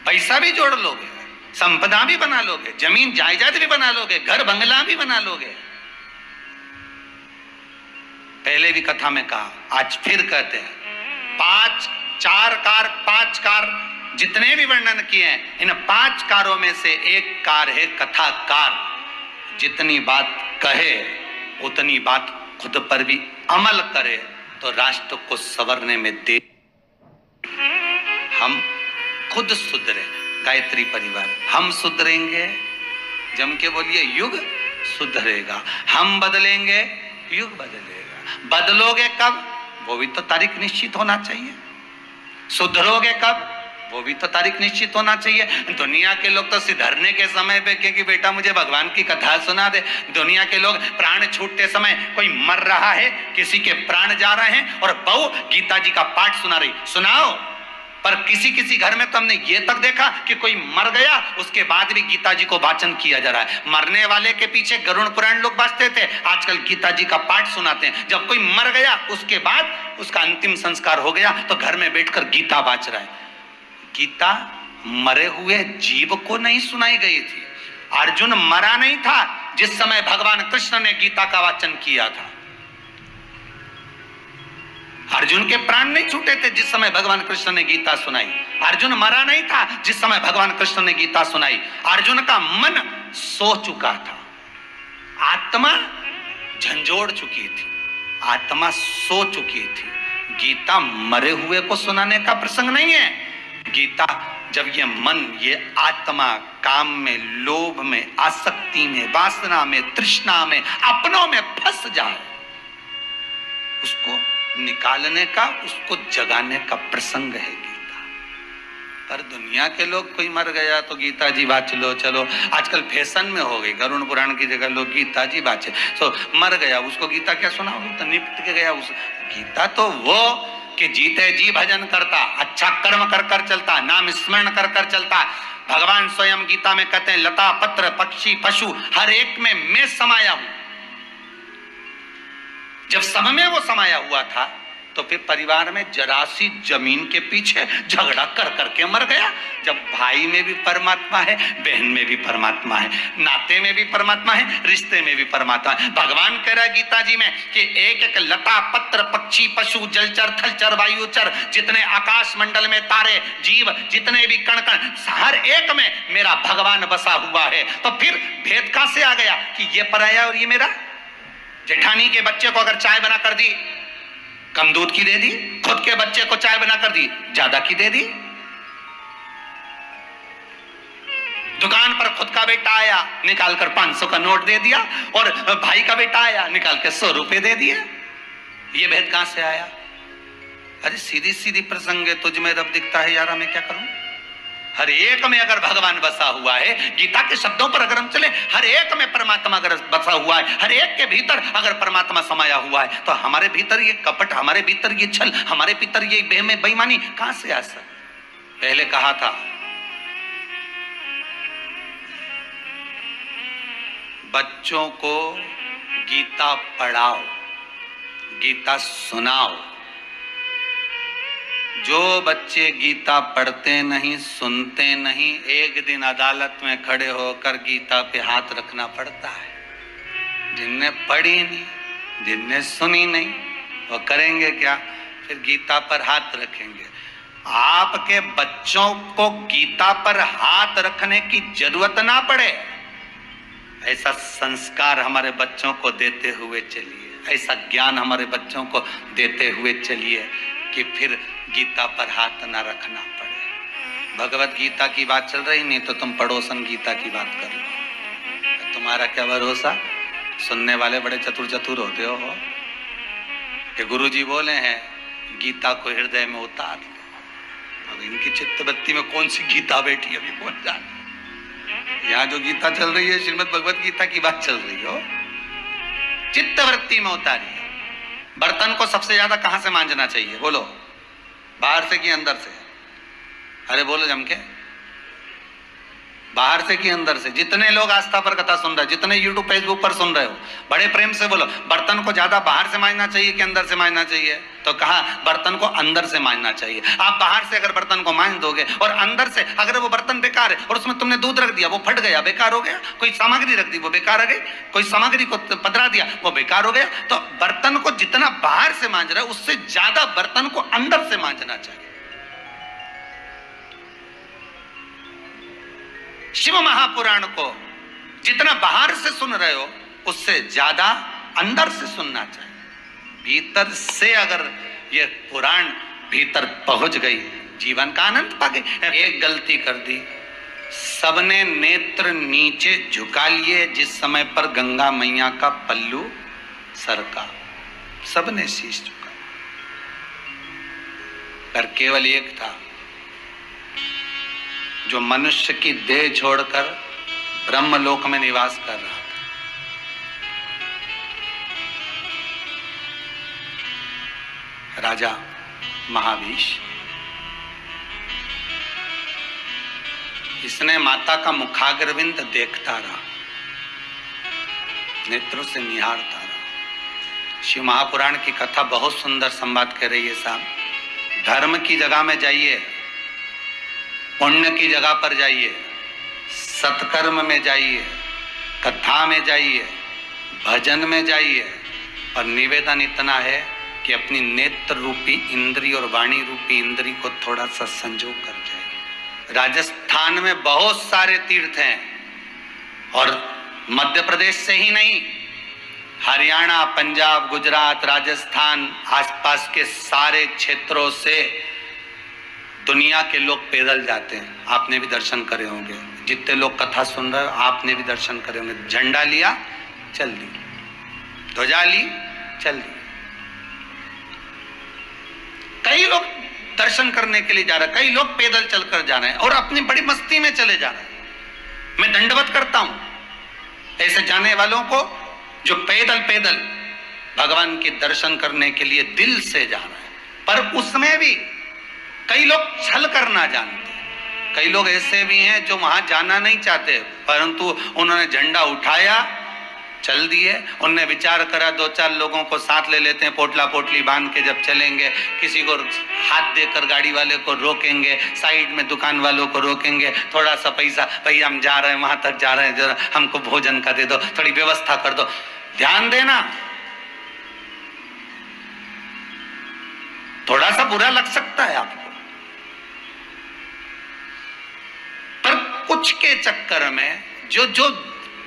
पैसा भी जोड़ लोगे, संपदा भी बना लोगे, जमीन जायदाद भी बना लोगे, घर बंगला भी बना लोगे। पहले भी कथा में कहा, आज फिर कहते हैं, 5 कार जितने भी वर्णन किए हैं, इन 5 कारों में से एक कार है कथाकार। जितनी बात कहे उतनी बात खुद पर भी अमल करे तो राष्ट्र को संवरने में दे। हम खुद सुधरे, गायत्री परिवार, हम सुधरेंगे, जम के बोलिए, युग सुधरेगा। हम बदलेंगे, युग बदलेगा। बदलोगे कब वो भी तो तारीख निश्चित होना चाहिए, सुधरोगे कब वो भी तो तारीख निश्चित होना चाहिए। दुनिया के लोग तो सिधरने के समय पे कि बेटा मुझे भगवान की कथा सुना दे। दुनिया के लोग प्राण छूटते समय, कोई मर रहा है, किसी के प्राण जा रहे हैं और बहू गीता जी का पाठ सुना रही, सुनाओ। पर किसी किसी घर में तो हमने ये तक देखा कि कोई मर गया, उसके बाद भी गीता जी को वाचन किया जा रहा है। मरने वाले के पीछे गरुड़ पुराण लोग बाजते थे, आजकल गीता जी का पाठ सुनाते हैं। जब कोई मर गया उसके बाद उसका अंतिम संस्कार हो गया तो घर में बैठकर गीता बाज रहा है। गीता मरे हुए जीव को नहीं सुनाई गई थी। अर्जुन मरा नहीं था जिस समय भगवान कृष्ण ने गीता का वाचन किया था। अर्जुन के प्राण नहीं छूटे थे जिस समय भगवान कृष्ण ने गीता सुनाई। अर्जुन मरा नहीं था जिस समय भगवान कृष्ण ने गीता सुनाई। अर्जुन का मन सो चुका था, आत्मा झंझोड़ चुकी थी, आत्मा सो चुकी थी। गीता मरे हुए को सुनाने का प्रसंग नहीं है। गीता जब ये मन, ये आत्मा काम में, लोभ में, आसक्ति में, वासना में, तृष्णा में, अपनों में फंस जाए, उसको निकालने का, उसको जगाने का प्रसंग है गीता। पर दुनिया के लोग, कोई मर गया तो गीता जी वाच लो, चलो आजकल फैशन में हो गई, गरुण पुराण की जगह लोग गीता जी वाचे। तो मर गया उसको गीता क्या सुनाओगे, तो निपट के गया उस। गीता तो वो कि जीते जी भजन करता, अच्छा कर्म कर कर चलता, नाम स्मरण कर कर चलता। भगवान स्वयं गीता में कहते हैं लता पत्र पक्षी पशु हर एक में मैं समाया हूं। जब सब में वो समाया हुआ था तो फिर परिवार में जरा सी जमीन के पीछे झगड़ा कर करके मर गया। जब भाई में भी परमात्मा है, बहन में भी परमात्मा है, नाते में भी परमात्मा है, रिश्ते में भी परमात्मा है। भगवान कह रहा है गीता जी में कि एक एक लता पत्र पक्षी पशु जलचर थलचर वायुचर, जितने आकाश मंडल में तारे जीव, जितने भी कण कण, हर एक में मेरा भगवान बसा हुआ है। तो फिर भेद कहां से आ गया कि ये पराया और ये मेरा। जेठानी के बच्चे को अगर चाय बना कर दी, कम दूध की दे दी, खुद के बच्चे को चाय बना कर दी, ज्यादा की दे दी। दुकान पर खुद का बेटा आया, निकाल कर 500 का नोट दे दिया, और भाई का बेटा आया, निकाल के 100 रुपए दे दिए। ये भेद कहां से आया? अरे सीधी सीधी प्रसंग है, तुझ में रब दिखता है यारा, मैं क्या करूं। हर एक में अगर भगवान बसा हुआ है, गीता के शब्दों पर अगर हम चले, हर एक में परमात्मा अगर बसा हुआ है, हर एक के भीतर अगर परमात्मा समाया हुआ है, तो हमारे भीतर ये कपट, हमारे भीतर ये छल, हमारे भीतर ये बेईमानी कहां से आ सकती। पहले कहा था बच्चों को गीता पढ़ाओ, गीता सुनाओ। जो बच्चे गीता पढ़ते नहीं, सुनते नहीं, एक दिन अदालत में खड़े होकर गीता पे हाथ रखना पड़ता है। जिनने पढ़ी नहीं, जिनने सुनी नहीं, वो करेंगे क्या? फिर गीता पर हाथ रखेंगे। आपके बच्चों को गीता पर हाथ रखने की जरूरत ना पड़े, ऐसा संस्कार हमारे बच्चों को देते हुए चलिए, ऐसा ज्ञान हमारे बच्चों को देते हुए चलिए कि फिर गीता पर हाथ ना रखना पड़े। भगवत गीता की बात चल रही, नहीं तो तुम पड़ोसन गीता की बात कर लो। तुम्हारा क्या भरोसा? सुनने वाले बड़े चतुर चतुर होते हो कि गुरुजी बोले हैं गीता को हृदय में उतार लो। अब इनकी चित्तवृत्ति में कौन सी गीता बैठी अभी कौन जाने। यहाँ जो गीता चल रही है, श्रीमद् भगवत गीता की बात चल रही हो, चित्तवृत्ति में उतारिए। बर्तन को सबसे ज्यादा कहां से मांजना चाहिए बोलो? बाहर से कि अंदर से? अरे बोलो जम के, बाहर से कि अंदर से? जितने लोग आस्था पर कथा सुन रहे, जितने यूट्यूब फेसबुक पर सुन रहे हो, बड़े प्रेम से बोलो, बर्तन को ज्यादा बाहर से मांजना चाहिए कि अंदर से मांजना चाहिए? तो कहा बर्तन को अंदर से मांजना चाहिए। आप बाहर से अगर बर्तन को मांज दोगे और अंदर से अगर वो बर्तन बेकार है और उसमें तुमने दूध रख दिया, वो फट गया, बेकार हो गया। कोई सामग्री रख दी, वो बेकार आ गई। कोई सामग्री को पधरा दिया, वो बेकार हो गया। तो बर्तन को जितना बाहर से मांज रहे, उससे ज्यादा बर्तन को अंदर से मांजना चाहिए। शिव महापुराण को जितना बाहर से सुन रहे हो, उससे ज्यादा अंदर से सुनना चाहिए। भीतर से अगर ये पुराण भीतर पहुंच गई, जीवन का आनंद पा गई। एक गलती कर दी, सबने नेत्र नीचे झुका लिए जिस समय पर गंगा मैया का पल्लू सरका, सबने शीश झुका, पर केवल एक था जो मनुष्य की देह छोड़कर ब्रह्मलोक में निवास कर रहा था। राजा महावीश। इसने माता का मुखाग्रविंद देखता रहा, नेत्रों से निहारता रहा। शिव महापुराण की कथा बहुत सुंदर संवाद कह रही है साहब। धर्म की जगह में जाइए, पुण्य की जगह पर जाइए, सत्कर्म में जाइए, कथा में जाइए, भजन में जाइए, और निवेदन इतना है कि अपनी नेत्र रूपी इंद्री और वाणी रूपी इंद्री को थोड़ा सा संजोग कर जाए। राजस्थान में बहुत सारे तीर्थ हैं, और मध्य प्रदेश से ही नहीं, हरियाणा, पंजाब, गुजरात, राजस्थान, आसपास के सारे क्षेत्रों से दुनिया के लोग पैदल जाते हैं। आपने भी दर्शन करे होंगे, जितने लोग कथा सुन रहे हो आपने भी दर्शन करे होंगे। झंडा लिया, चल दी, ध्वजा ली, चल दी। कई लोग दर्शन करने के लिए जा रहे हैं, कई लोग पैदल चलकर जा रहे हैं और अपनी बड़ी मस्ती में चले जा रहे हैं। मैं दंडवत करता हूं ऐसे जाने वालों को जो पैदल पैदल भगवान के दर्शन करने के लिए दिल से जा रहे हैं। पर उसमें भी कई लोग छल करना जानते हैं, कई लोग ऐसे भी हैं जो वहां जाना नहीं चाहते, परंतु उन्होंने झंडा उठाया, चल दिए। उनने विचार करा 2-4 लोगों को साथ ले लेते हैं, पोटला पोटली बांध के जब चलेंगे, किसी को हाथ देकर गाड़ी वाले को रोकेंगे, साइड में दुकान वालों को रोकेंगे, थोड़ा सा पैसा, भैया हम जा रहे हैं, वहां तक जा रहे हैं, जरा हमको भोजन का दे दो, थोड़ी व्यवस्था कर दो। ध्यान देना, थोड़ा सा बुरा लग सकता है आपको, पर कुछ के चक्कर में जो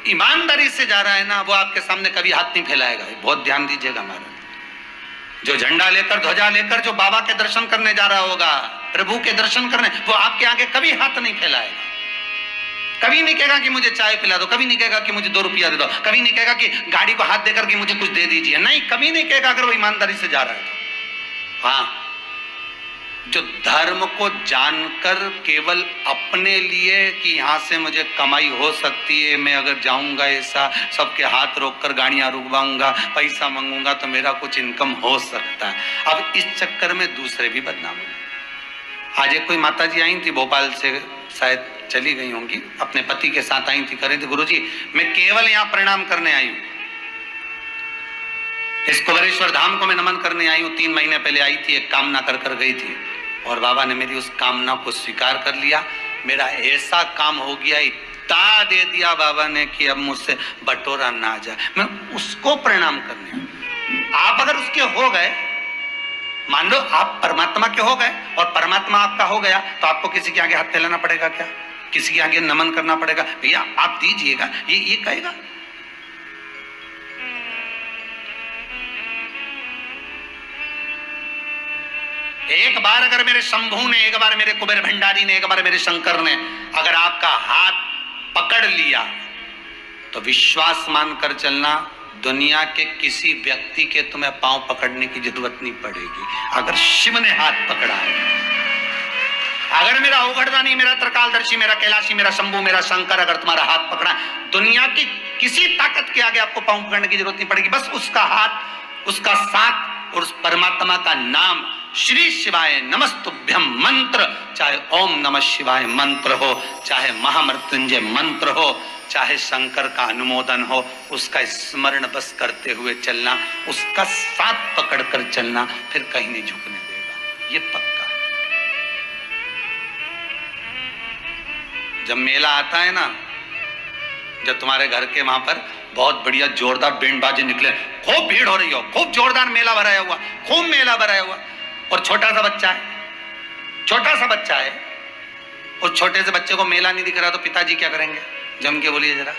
ईमानदारी से जा रहा है ना, वो आपके सामने कभी हाथ नहीं फैलाएगा। बहुत ध्यान दीजिएगा महाराज। जो झंडा लेकर, ध्वजा लेकर जो बाबा के दर्शन करने जा रहा होगा, प्रभु के दर्शन करने, वो आपके आगे कभी हाथ नहीं फैलाएगा। कभी नहीं कहेगा कि मुझे चाय पिला दो, कभी नहीं कहेगा कि मुझे 2 रुपया दे दो, कभी नहीं कहेगा कि गाड़ी को हाथ देकर कि मुझे कुछ दे दीजिए। नहीं, कभी नहीं कहेगा अगर वो ईमानदारी से जा रहा है तो। हाँ, जो धर्म को जानकर केवल अपने लिए कि यहां से मुझे कमाई हो सकती है, मैं अगर जाऊंगा ऐसा सबके हाथ रोककर गाड़ियां रुकवाऊंगा, पैसा मांगूंगा तो मेरा कुछ इनकम हो सकता है। अब इस चक्कर में दूसरे भी बदनाम हो। आज एक कोई माता जी आई थी, भोपाल से शायद चली गई होंगी, अपने पति के साथ आई थी, कह रही थी गुरुजी मैं केवल यहाँ प्रणाम करने आई हूँ, इस कुबेरेश्वर धाम को मैं नमन करने आई हूँ। 3 महीने पहले आई थी, एक कामना कर कर गई थी और बाबा ने मेरी उस कामना को स्वीकार कर लिया। मेरा ऐसा काम हो गया, इतना दे दिया बाबा ने कि अब मुझसे बटोरा ना जाए। मैं उसको प्रणाम करने। आप अगर उसके हो गए, मान लो आप परमात्मा के हो गए और परमात्मा आपका हो गया, तो आपको किसी के आगे हाथ फैलाना पड़ेगा क्या? किसी के आगे नमन करना पड़ेगा? भैया आप दीजिएगा, ये कहेगा? एक बार अगर मेरे शंभू ने, एक बार मेरे कुबेर भंडारी ने, एक बार मेरे शंकर ने अगर आपका हाथ पकड़ लिया तो विश्वास मानकर चलना, दुनिया के किसी व्यक्ति के तुम्हें पांव पकड़ने की जरूरत नहीं पड़ेगी। अगर शिव ने हाथ पकड़ा है, अगर मेरा औगड़दानी, मेरा त्रिकालदर्शी, मेरा कैलाशी, मेरा शंभू, मेरा शंकर अगर तुम्हारा हाथ पकड़ा, दुनिया की किसी ताकत के आगे आपको पांव पकड़ने की जरूरत नहीं पड़ेगी। बस उसका हाथ, उसका साथ और उस परमात्मा का नाम श्री शिवाय नमस्तुभ्यम मंत्र, चाहे ओम नमः शिवाय मंत्र हो, चाहे महामृत्युंजय मंत्र हो, चाहे शंकर का अनुमोदन हो, उसका स्मरण बस करते हुए चलना, उसका साथ पकड़कर चलना, फिर कहीं नहीं झुकने देगा, ये पक्का। जब मेला आता है ना, जब तुम्हारे घर के वहां पर बहुत बढ़िया जोरदार बैंड बाजे निकले, खूब भीड़ हो रही हो, खूब जोरदार मेला भराया हुआ, खूब मेला भराया हुआ, और छोटा सा बच्चा है, छोटा सा बच्चा है, उस छोटे से बच्चे को मेला नहीं दिख रहा, तो पिताजी क्या करेंगे? जम के बोलिए जरा,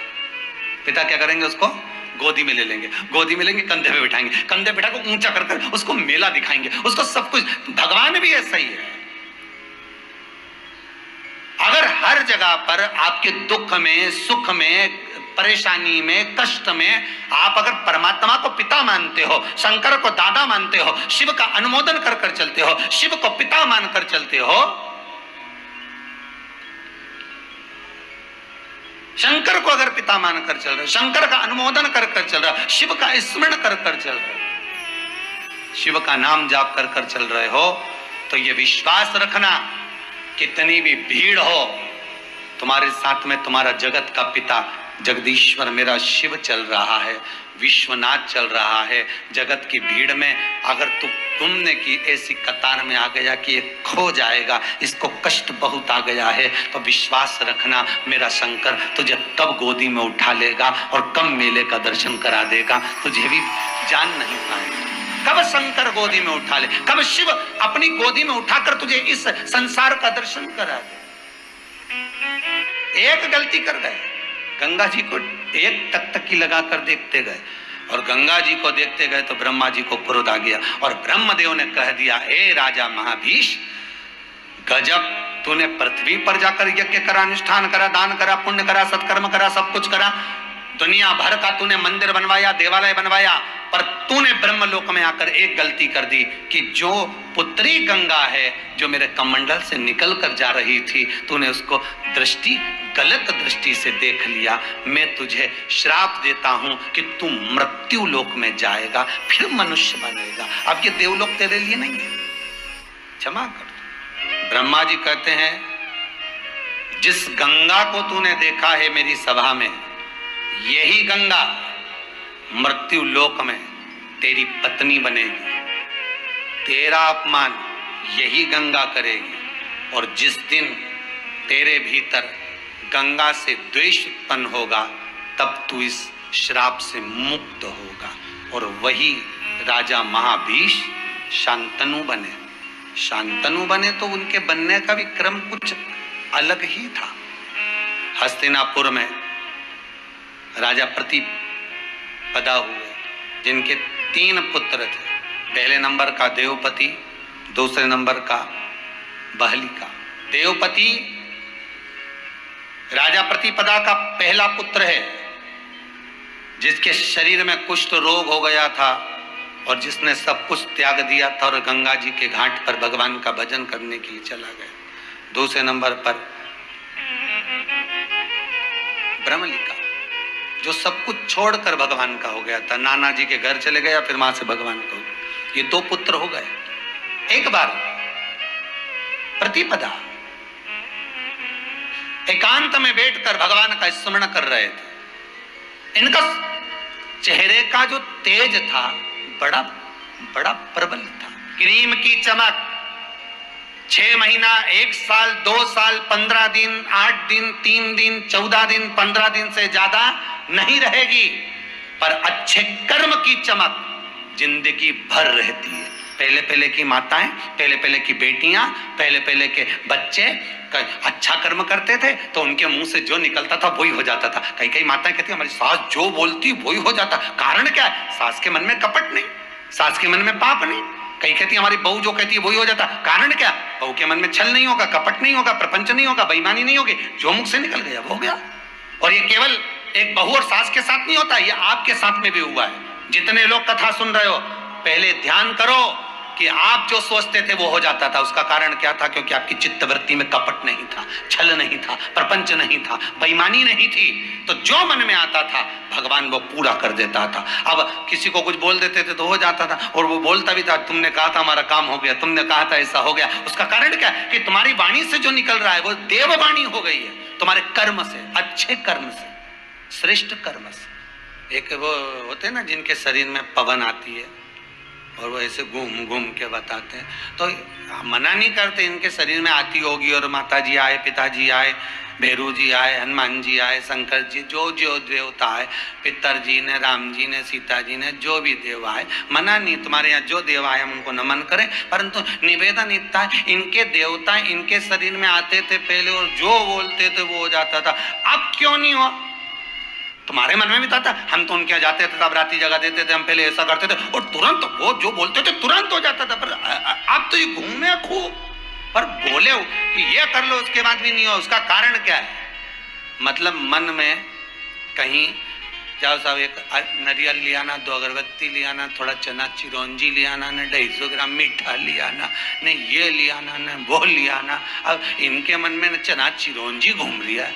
पिता क्या करेंगे? उसको गोदी में ले लेंगे, गोदी में लेंगे, कंधे पे बिठाएंगे, कंधे बिठा कर ऊंचा कर उसको मेला दिखाएंगे, उसको सब कुछ। भगवान भी ऐसा ही है। अगर हर जगह पर आपके दुख में, सुख में, परेशानी में, कष्ट में आप अगर परमात्मा को पिता मानते हो, शंकर को दादा मानते हो, शिव का अनुमोदन कर कर चलते हो, शिव को पिता मानकर चलते हो, शंकर को अगर पिता मानकर चल रहे हो, शंकर का अनुमोदन कर कर चल रहे हो, शिव का स्मरण कर कर चल रहे हो, शिव का नाम जाप कर कर चल रहे हो, तो ये विश्वास रखना, कितनी भी भीड़ हो, तुम्हारे साथ में तुम्हारा जगत का पिता जगदीश्वर मेरा शिव चल रहा है, विश्वनाथ चल रहा है। जगत की भीड़ में अगर तू घूमने की ऐसी कतार में आ गया कि ये खो जाएगा, इसको कष्ट बहुत आ गया है, तो विश्वास रखना मेरा शंकर तुझे तब गोदी में उठा लेगा और कब मेले का दर्शन करा देगा, तुझे भी जान नहीं पाएगा। कब शंकर गोदी में उठा ले, कब शिव अपनी गोदी में उठाकर तुझे इस संसार का दर्शन करा दे। एक गलती कर गए, गंगा जी को एक टकटकी लगाकर देखते गए, और गंगा जी को देखते गए तो ब्रह्मा जी को क्रोध आ गया, और ब्रह्मदेव ने कह दिया, हे राजा महाभीष, गजब, तूने पृथ्वी पर जाकर यज्ञ करा, अनुष्ठान करा, दान करा, पुण्य करा, सत्कर्म करा, सब कुछ करा, दुनिया भर का तूने मंदिर बनवाया, देवालय बनवाया, पर तूने ब्रह्मलोक में आकर एक गलती कर दी कि जो पुत्री गंगा है, जो मेरे कमंडल से निकल कर जा रही थी, तूने उसको गलत दृष्टि से देख लिया। मैं तुझे श्राप देता हूं कि तू मृत्यु लोक में जाएगा, फिर मनुष्य बनेगा। अब ये देवलोक तेरे लिए नहीं है, क्षमा कर। ब्रह्मा जी कहते हैं, जिस गंगा को तूने देखा है मेरी सभा में, यही गंगा मृत्यु लोक में तेरी पत्नी बनेगी, तेरा अपमान यही गंगा करेगी, और जिस दिन तेरे भीतर गंगा से द्वेष उत्पन्न होगा, तब तू इस श्राप से मुक्त होगा। और वही राजा महाभीष शांतनु बने। शांतनु बने तो उनके बनने का भी क्रम कुछ अलग ही था। हस्तिनापुर में राजा प्रतिपदा हुए, जिनके 3 पुत्र थे। पहले नंबर का देवपति, दूसरे नंबर का बहलिका। देवपति राजा प्रतिपदा का पहला पुत्र है, जिसके शरीर में कुष्ठ रोग हो गया था और जिसने सब कुछ त्याग दिया था और गंगा जी के घाट पर भगवान का भजन करने के लिए चला गया। दूसरे नंबर पर ब्रह्मलिका, जो सब कुछ छोड़कर भगवान का हो गया था, नाना जी के घर चले गया, फिर वहां से भगवान का। ये 2 पुत्र हो गए। एक बार प्रतिपदा एकांत में बैठकर भगवान का स्मरण कर रहे थे। इनका चेहरे का जो तेज था बड़ा बड़ा प्रबल था। क्रीम की चमक 6 महीना, 1 साल, 2 साल, 15 दिन, 8 दिन, 3 दिन, 14 दिन, 15 दिन से ज्यादा नहीं रहेगी, पर अच्छे कर्म की चमक जिंदगी भर रहती है। पहले पहले की माताएं, पहले पहले की बेटियां, पहले पहले के बच्चे अच्छा कर्म करते थे तो उनके मुंह से जो निकलता था वही हो जाता था। कई कई माताएं कहती हमारी सास जो बोलती वही हो जाता। कारण क्या है? सास के मन में कपट नहीं, सास के मन में पाप नहीं। कई कहती हमारी बहू जो कहती है वही हो जाता। कारण क्या? बहू के मन में छल नहीं होगा, कपट नहीं होगा, प्रपंच नहीं होगा, बेईमानी नहीं होगी, जो मुख से निकल गया वो हो गया। और ये केवल एक बहू और सास के साथ नहीं होता, ये आपके साथ में भी हुआ है। जितने लोग कथा सुन रहे हो, पहले ध्यान करो कि आप जो सोचते थे वो हो जाता था। उसका कारण क्या था? क्योंकि आपकी चित्तवृत्ति में कपट नहीं था, छल नहीं था, प्रपंच नहीं था, बेईमानी नहीं थी। तो जो मन में आता था भगवान वो पूरा कर देता था। अब किसी को कुछ बोल देते थे तो हो जाता था, और वो बोलता भी था, तुमने कहा था हमारा काम हो गया, तुमने कहा था ऐसा हो गया। उसका कारण क्या है? कि तुम्हारी वाणी से जो निकल रहा है वो देववाणी हो गई है, तुम्हारे कर्म से, अच्छे कर्म से, श्रेष्ठ कर्म से। एक वो होते ना जिनके शरीर में पवन आती है और वो ऐसे घूम घूम के बताते हैं, तो मना नहीं करते इनके शरीर में आती होगी, और माता जी आए, पिताजी आए, भैरू जी आए, हनुमान जी आए, शंकर जी, जो जो देवता आए, पितर जी ने, राम जी ने, सीता जी ने, जो भी देव आए, मना नहीं, तुम्हारे यहाँ जो देव आए हम उनको नमन करें, परंतु निवेदन इतना है, इनके देवता इनके शरीर में आते थे पहले और जो बोलते थे वो हो जाता था। अब क्यों नहीं हुआ? तुम्हारे मन में भी था, हम तो उनके यहाँ जाते थे तब राती जगह देते थे, हम पहले ऐसा करते थे और तुरंत वो जो बोलते थे तुरंत हो जाता था। पर आप तो ये घूमे खूब, पर बोले हो कि ये कर लो उसके बाद भी नहीं हो। उसका कारण क्या है? मतलब मन में कहीं जाओ साहब, एक नारियल लियाना, 2 अगरबत्ती लियाना, थोड़ा चना चिरौंजी लियाना, न 250 ग्राम मीठा लियाना, न ये लियाना, न वो लियाना। अब इनके मन में न चना चिरौंजी घूम रही है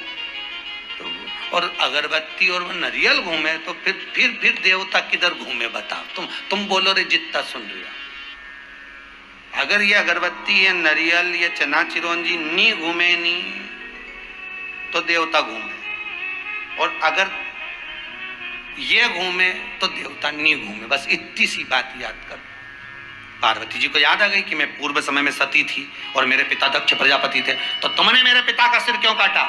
और अगरबत्ती और वो नारियल घूमे, तो फिर देवता किधर घूमे बताओ? तुम बोलो रे जितना सुन रही हो। अगर ये अगरबत्ती, ये नारियल, ये चना चिरौंजी नहीं घूमे नहीं तो देवता घूमे, और अगर ये घूमे तो देवता नहीं घूमे। बस इतनी सी बात याद कर। पार्वती जी को याद आ गई कि मैं पूर्व समय में सती थी और मेरे पिता दक्ष प्रजापति थे, तो तुमने मेरे पिता का सिर क्यों काटा?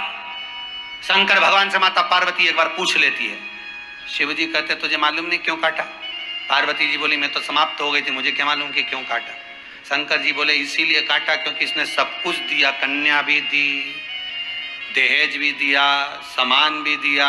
शंकर भगवान से माता पार्वती एक बार पूछ लेती है। शिव जी कहते तुझे मालूम नहीं क्यों काटा? पार्वती जी बोली मैं तो समाप्त हो गई थी, मुझे क्या मालूम कि क्यों काटा। शंकर जी बोले इसीलिए काटा क्योंकि इसने सब कुछ दिया, कन्या भी दी, दहेज भी दिया, सामान भी दिया,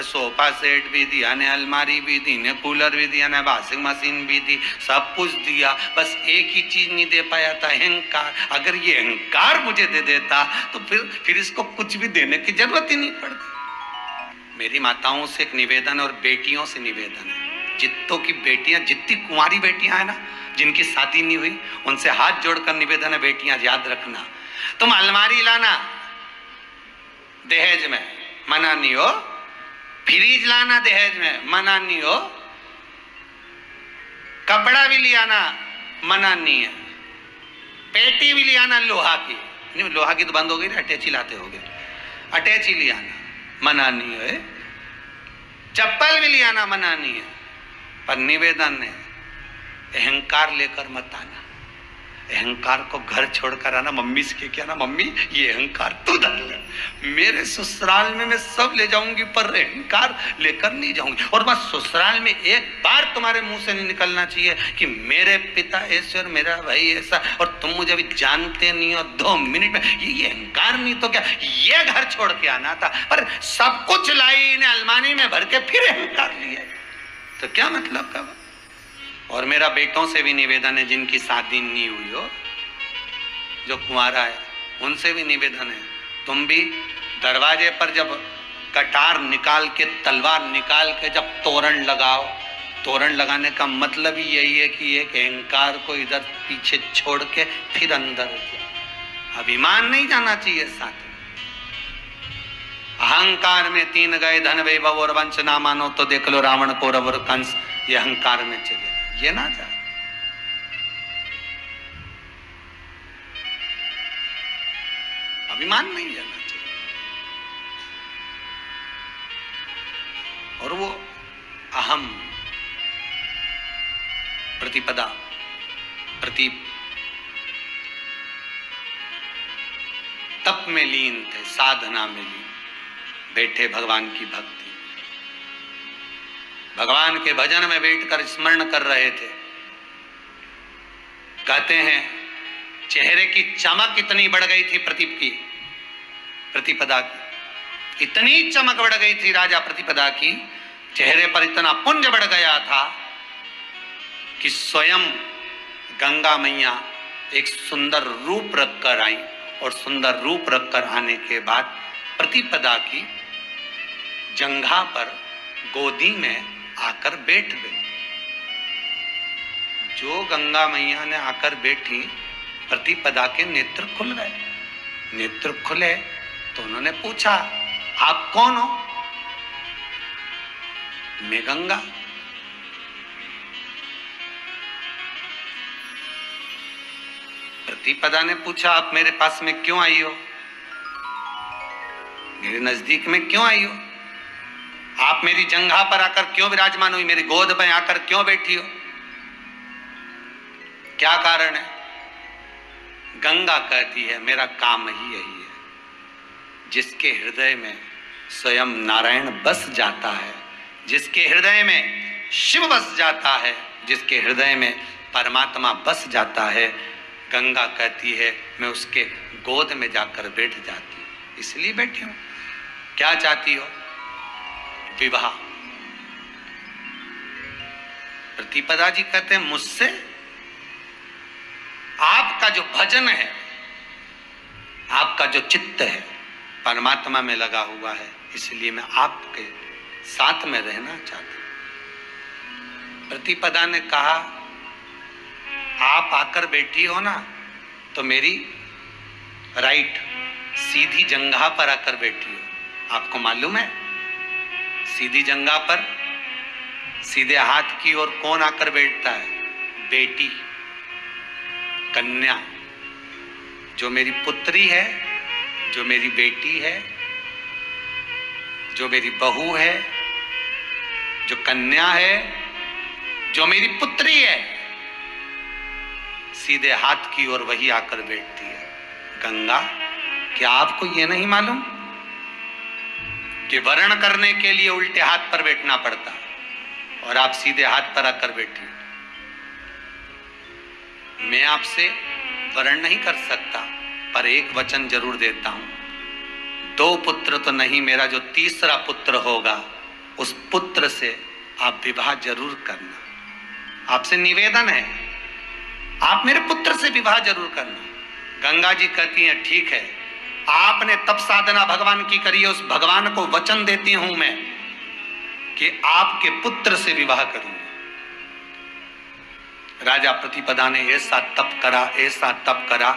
सोफा सेट भी दिया ने, अलमारी भी दी ने, कूलर भी दिया ने, वॉशिंग मशीन भी दी, सब कुछ दिया। बस एक ही चीज नहीं दे पाया था, अहंकार। अगर ये अहंकार मुझे दे देता तो फिर इसको कुछ भी देने की जरूरत ही नहीं पड़ती। मेरी माताओं से एक निवेदन और बेटियों से निवेदन है, जितों की बेटियां, जितनी कुंवारी बेटियां हैं ना, जिनकी शादी नहीं हुई, उनसे हाथ जोड़कर निवेदन है, बेटियां याद रखना, तुम अलमारी लाना दहेज में, मना नहीं हो। फ्रिज लाना दहेज में, मना नहीं हो। कपड़ा भी लियाना मना नहीं है। पेटी भी लियाना लोहा की, नहीं लोहा की तो बंद हो गई, अटैची लाते हो गए, अटैची लियाना मना नहीं है। चप्पल भी लियाना मना नहीं है। पर निवेदन है, अहंकार लेकर मत आना। अहंकार को घर छोड़कर आना। मम्मी से क्या ना, मम्मी ये अहंकार तू धर ले, मेरे ससुराल में मैं सब ले जाऊंगी पर अहंकार लेकर नहीं जाऊंगी। और बस ससुराल में एक बार तुम्हारे मुंह से नहीं निकलना चाहिए कि मेरे पिता ऐसे और मेरा भाई ऐसा और तुम मुझे अभी जानते नहीं हो। 2 मिनट में ये अहंकार नहीं तो क्या, ये घर छोड़ के आना था। पर सब कुछ लाई इन्हें अलमारी में भर के फिर अहंकार लिया, तो क्या मतलब का। और मेरा बेटों से भी निवेदन है, जिनकी शादी नहीं हुई हो, जो कुंवारा है, उनसे भी निवेदन है, तुम भी दरवाजे पर जब कटार निकाल के, तलवार निकाल के जब तोरण लगाओ, तोरण लगाने का मतलब ही यही है कि एक अहंकार को इधर पीछे छोड़ के फिर अंदर जाओ। अभिमान नहीं जाना चाहिए साथ। अहंकार में 3 गए धन वैभव और वंश, ना मानो तो देख लो रावण कौरव और कंस। ये अहंकार में चले, ये ना जाए। अभिमान नहीं जाना चाहिए। और वो अहम प्रतिपदा, तप में लीन थे, साधना में लीन, बैठे भगवान की भक्ति, भगवान के भजन में बैठकर स्मरण कर रहे थे। कहते हैं चेहरे की चमक इतनी बढ़ गई थी प्रतिपदा की, इतनी चमक बढ़ गई थी राजा प्रतिपदा की, चेहरे पर इतना पुंज बढ़ गया था कि स्वयं गंगा मैया एक सुंदर रूप रखकर आई। और सुंदर रूप रखकर आने के बाद प्रतिपदा की जंघा पर, गोदी में आकर बैठ गई। जो गंगा मैया ने आकर बैठी, प्रतिपदा के नेत्र खुल गए। नेत्र खुले तो उन्होंने पूछा आप कौन हो? मैं गंगा। प्रतिपदा ने पूछा आप मेरे पास में क्यों आई हो, मेरे नजदीक में क्यों आई हो, आप मेरी जंघा पर आकर क्यों विराजमान हुई, मेरी गोद में आकर क्यों बैठी हो, क्या कारण है? गंगा कहती है मेरा काम ही यही है, जिसके हृदय में स्वयं नारायण बस जाता है, जिसके हृदय में शिव बस जाता है, जिसके हृदय में परमात्मा बस जाता है, गंगा कहती है मैं उसके गोद में जाकर बैठ जाती हूँ, इसलिए बैठी हूँ। क्या चाहती हो? विवाह। प्रतिपदा जी कहते हैं मुझसे आपका जो भजन है, आपका जो चित्त है परमात्मा में लगा हुआ है, इसलिए मैं आपके साथ में रहना चाहती हूं। प्रतिपदा ने कहा आप आकर बैठी हो ना, तो मेरी राइट सीधी जंघा पर आकर बैठी हो। आपको मालूम है सीधी जंघा पर सीधे हाथ की ओर कौन आकर बैठता है? बेटी, कन्या। जो मेरी पुत्री है, जो मेरी बेटी है, जो मेरी बहू है, जो कन्या है, जो मेरी पुत्री है, सीधे हाथ की ओर वही आकर बैठती है। गंगा, क्या आपको यह नहीं मालूम कि वरण करने के लिए उल्टे हाथ पर बैठना पड़ता और आप सीधे हाथ पर आकर बैठी? मैं आपसे वरण नहीं कर सकता, पर एक वचन जरूर देता हूं, 2 पुत्र तो नहीं, मेरा जो तीसरा पुत्र होगा उस पुत्र से आप विवाह जरूर करना। आपसे निवेदन है, आप मेरे पुत्र से विवाह जरूर करना। गंगा जी कहती हैं ठीक है, आपने तप साधना भगवान की करी है, उस भगवान को वचन देती हूं मैं कि आपके पुत्र से विवाह करूंगी। राजा प्रतिपदा ने ऐसा तप करा, ऐसा तप करा,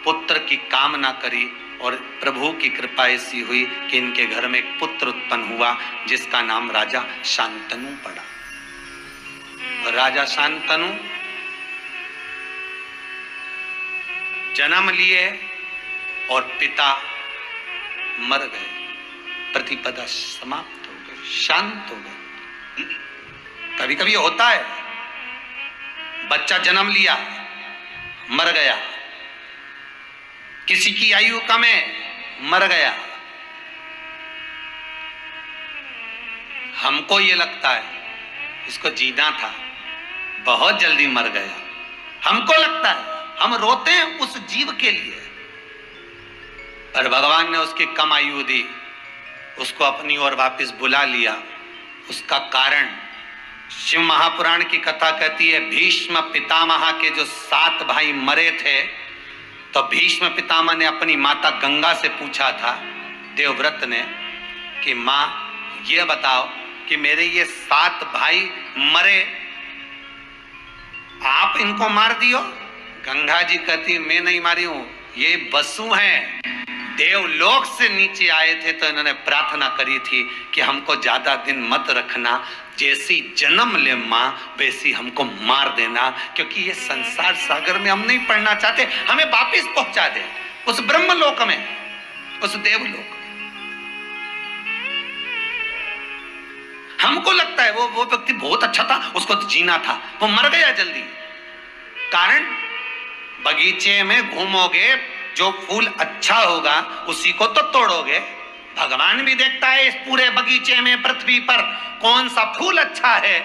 पुत्र की कामना करी और प्रभु की कृपा ऐसी हुई कि इनके घर में एक पुत्र उत्पन्न हुआ जिसका नाम राजा शांतनु पड़ा। और राजा शांतनु जन्म लिए और पिता मर गए, प्रतिपदा समाप्त हो गई, शांत हो गए। कभी कभी होता है, बच्चा जन्म लिया, मर गया, किसी की आयु कम है, मर गया। हमको ये लगता है इसको जीना था, बहुत जल्दी मर गया। हमको लगता है, हम रोते हैं उस जीव के लिए, पर भगवान ने उसकी कम आयु दी, उसको अपनी ओर वापस बुला लिया। उसका कारण शिव महापुराण की कथा कहती है, भीष्म पितामह के जो 7 भाई मरे थे, तो भीष्म पितामह ने अपनी माता गंगा से पूछा था, देवव्रत ने, कि मां ये बताओ कि मेरे ये 7 भाई मरे, आप इनको मार दियो? गंगा जी कहती मैं नहीं मारी हूं, ये वसु हैं, देवलोक से नीचे आए थे तो इन्होंने प्रार्थना करी थी कि हमको ज्यादा दिन मत रखना, जैसी जन्म ले मां वैसी हमको मार देना, क्योंकि ये संसार सागर में हम नहीं पड़ना चाहते, हमें वापिस पहुंचा दे उस ब्रह्मलोक में, उस देवलोक। हमको लगता है वो व्यक्ति बहुत अच्छा था, उसको तो जीना था, वो मर गया जल्दी। कारण बगीचे में घूमोगे, जो फूल अच्छा होगा उसी को तो तोड़ोगे। भगवान भी देखता है इस पूरे बगीचे में, पृथ्वी पर कौन सा फूल अच्छा है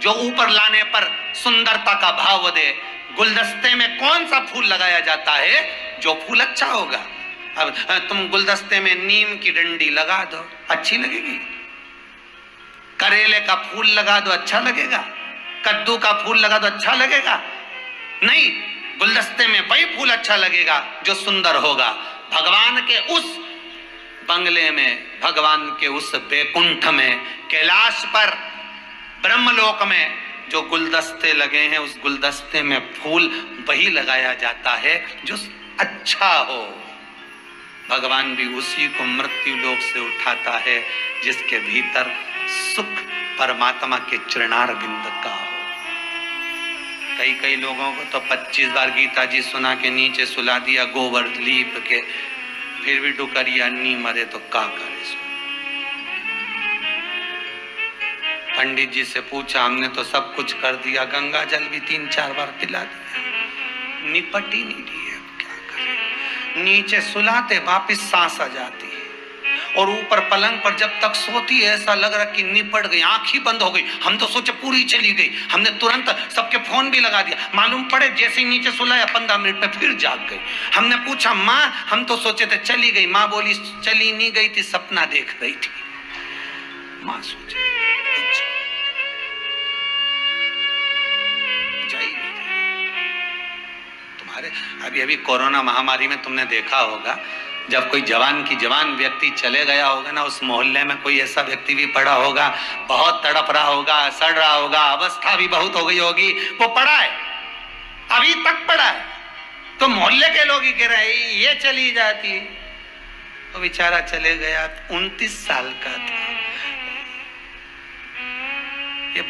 जो ऊपर लाने पर सुंदरता का भाव दे। गुलदस्ते में कौन सा फूल लगाया जाता है जो फूल अच्छा होगा। अब तुम गुलदस्ते में नीम की डंडी लगा दो, अच्छी लगेगी। करेले का फूल लगा दो, अच्छा लगेगा। कद्दू का फूल लगा दो, अच्छा लगेगा? नहीं, गुलदस्ते में वही फूल अच्छा लगेगा जो सुंदर होगा। भगवान के उस बंगले में, भगवान के उस बैकुंठ में, कैलाश पर, ब्रह्मलोक में जो गुलदस्ते लगे हैं, उस गुलदस्ते में फूल वही लगाया जाता है जो अच्छा हो। भगवान भी उसी को मृत्यु लोक से उठाता है जिसके भीतर सुख परमात्मा के चरणार बिंद का हो। कई लोगों को तो 25 बार गीता जी सुना के नीचे सुला दिया गोबर लीप के, फिर भी डुकरिया नहीं मरे तो का करे। पंडित जी से पूछा, हमने तो सब कुछ कर दिया, गंगा जल भी 3-4 बार पिला दिया, निपट ही नहीं रही है, क्या करें। नीचे सुलाते वापिस सांस आ जाती है, और ऊपर पलंग पर जब तक सोती है ऐसा लग रहा कि निपट गई, आंख ही बंद हो गई। हम तो सोचे पूरी चली गई, हमने तुरंत सबके फोन भी लगा दिया, मालूम पड़े जैसे ही नीचे सुलाया 15 मिनट में फिर जाग गई। हमने पूछा, माँ हम तो सोचे थे चली गई, माँ बोली चली नहीं गई थी, सपना देख रही थी। माँ सोचे तुम्हारे अभी कोरोना महामारी में तुमने देखा होगा, जब कोई जवान व्यक्ति चले गया होगा ना, उस मोहल्ले में कोई ऐसा व्यक्ति भी पड़ा होगा, बहुत तड़प रहा होगा, सड़ रहा होगा, अवस्था भी बहुत हो गई होगी, वो पड़ा है, अभी तक पड़ा है, तो मोहल्ले के लोग ही कह रहे हैं ये चली जाती, वो बेचारा चले गया, 29 साल का था, ये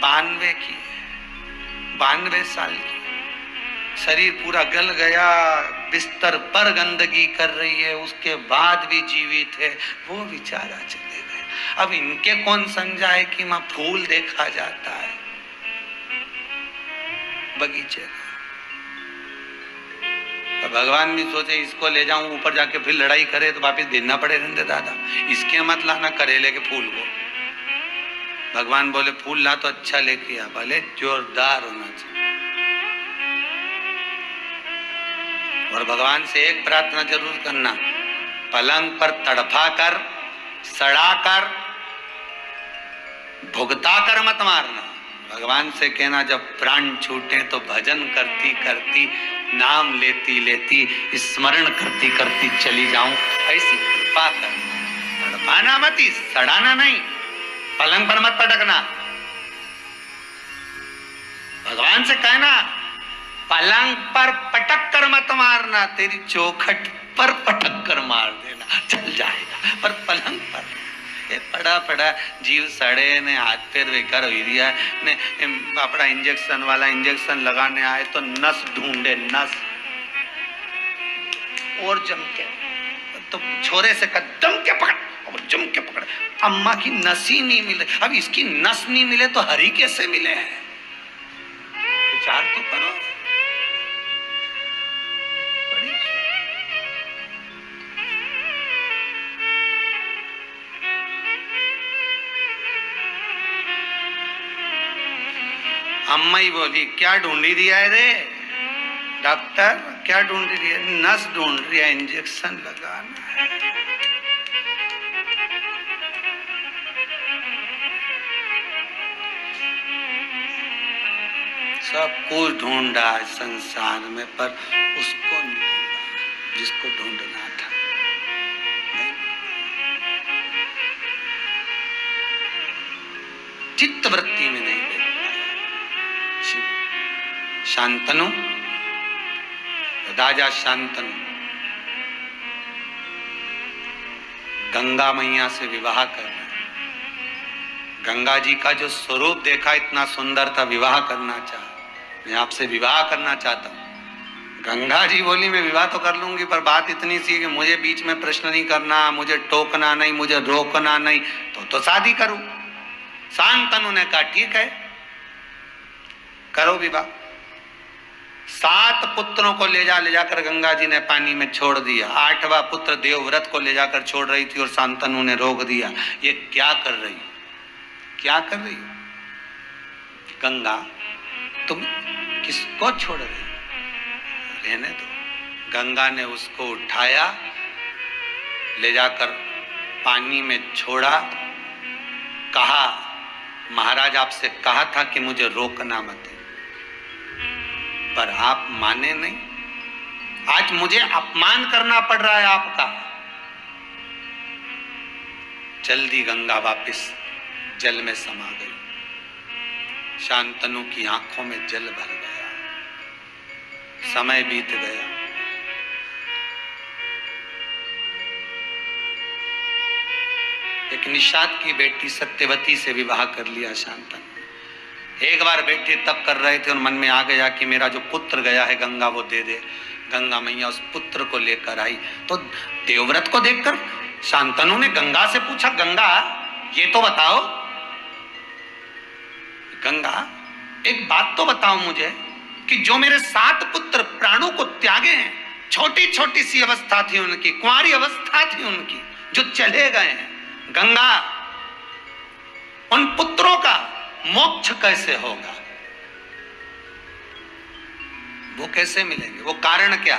92 साल की, शरीर पूरा गल गया, बिस्तर पर गंदगी कर रही है, उसके बाद भी जीवित है, वो बेचारा चले गए। अब इनके कौन समझाए कि मां फूल देखा जाता है बगीचे का। तो भगवान भी सोचे इसको ले जाऊं ऊपर जाके फिर लड़ाई करे तो वापिस भेजना पड़े रहते दादा, इसके मत लाना करेले के फूल को। भगवान बोले फूल ला तो अच्छा लेके आ, भले जोरदार होना चाहिए। और भगवान से एक प्रार्थना जरूर करना, पलंग पर तड़फा कर, सड़ा कर, भुगता कर मत मारना। भगवान से कहना जब प्राण छूटे तो भजन करती करती, नाम लेती लेती, स्मरण करती करती चली जाऊं, ऐसी कृपा कर। तड़पाना मत, सड़ाना नहीं, पलंग पर मत पटकना। भगवान से कहना पलंग पर पटक कर मत मारना, तेरी चौखट पर पटक कर मार देना, चल जाएगा। पर पलंग पर पड़ा पड़ा जीव सड़े ने, हाथ पैर बेकार हो दिया ने, अपना इंजेक्शन वाला इंजेक्शन लगाने आए तो नस ढूंढे, नस और जम के, तो छोरे से कदम के पकड़ और जम के पकड़, अम्मा की नस ही नहीं मिले। अब इसकी नस नहीं मिले तो हरी कैसे मिले हैं? विचार तो करो। अम्मा ही बोली क्या ढूंढी दिया है रे डॉक्टर, क्या ढूंढ रही है? नस ढूंढ रही है, इंजेक्शन लगाना है। सब कुछ ढूंढा है संसार में, पर उसको नहीं ढूंढा जिसको ढूंढना था। चित्त वृत्ति में नहीं देख पाया। शांतनु, राजा शांतनु गंगा मैया से विवाह करना, गंगा जी का जो स्वरूप देखा इतना सुंदर था, विवाह करना चाहा, मैं आपसे विवाह करना चाहता हूं। गंगा जी बोली मैं विवाह तो कर लूंगी, पर बात इतनी सी कि मुझे बीच में प्रश्न नहीं करना, मुझे टोकना नहीं, मुझे रोकना नहीं, तो शादी करूं। शांतनु ने कहा ठीक है करो विवाह। 7 पुत्रों को ले जाकर गंगा जी ने पानी में छोड़ दिया। 8वां पुत्र देवव्रत को ले जाकर छोड़ रही थी और शांतनु ने रोक दिया। ये क्या कर रही, क्या कर रही गंगा, तुम किसको छोड़ रही? रहने दो। गंगा ने उसको उठाया, ले जाकर पानी में छोड़ा, कहा महाराज आपसे कहा था कि मुझे रोकना मत, पर आप माने नहीं। आज मुझे अपमान करना पड़ रहा है आपका। जल्दी गंगा वापस जल में समा गई। शांतनु की आंखों में जल भर गया। समय बीत गया। एक निषाद की बेटी सत्यवती से विवाह कर लिया शांतनु। एक बार बैठे तब कर रहे थे और मन में आ गया कि मेरा जो पुत्र गया है गंगा वो दे दे। गंगा मैया उस पुत्र को लेकर आई तो देवव्रत को देखकर शांतनु ने गंगा से पूछा, गंगा ये तो बताओ, गंगा एक बात तो बताओ मुझे कि जो मेरे 7 पुत्र प्राणों को त्यागे हैं, छोटी छोटी सी अवस्था थी उनकी, कुंवारी अवस्था थी उनकी, जो चले गए हैं, गंगा उन पुत्रों का मोक्ष कैसे होगा? वो कैसे मिलेंगे? वो कारण क्या?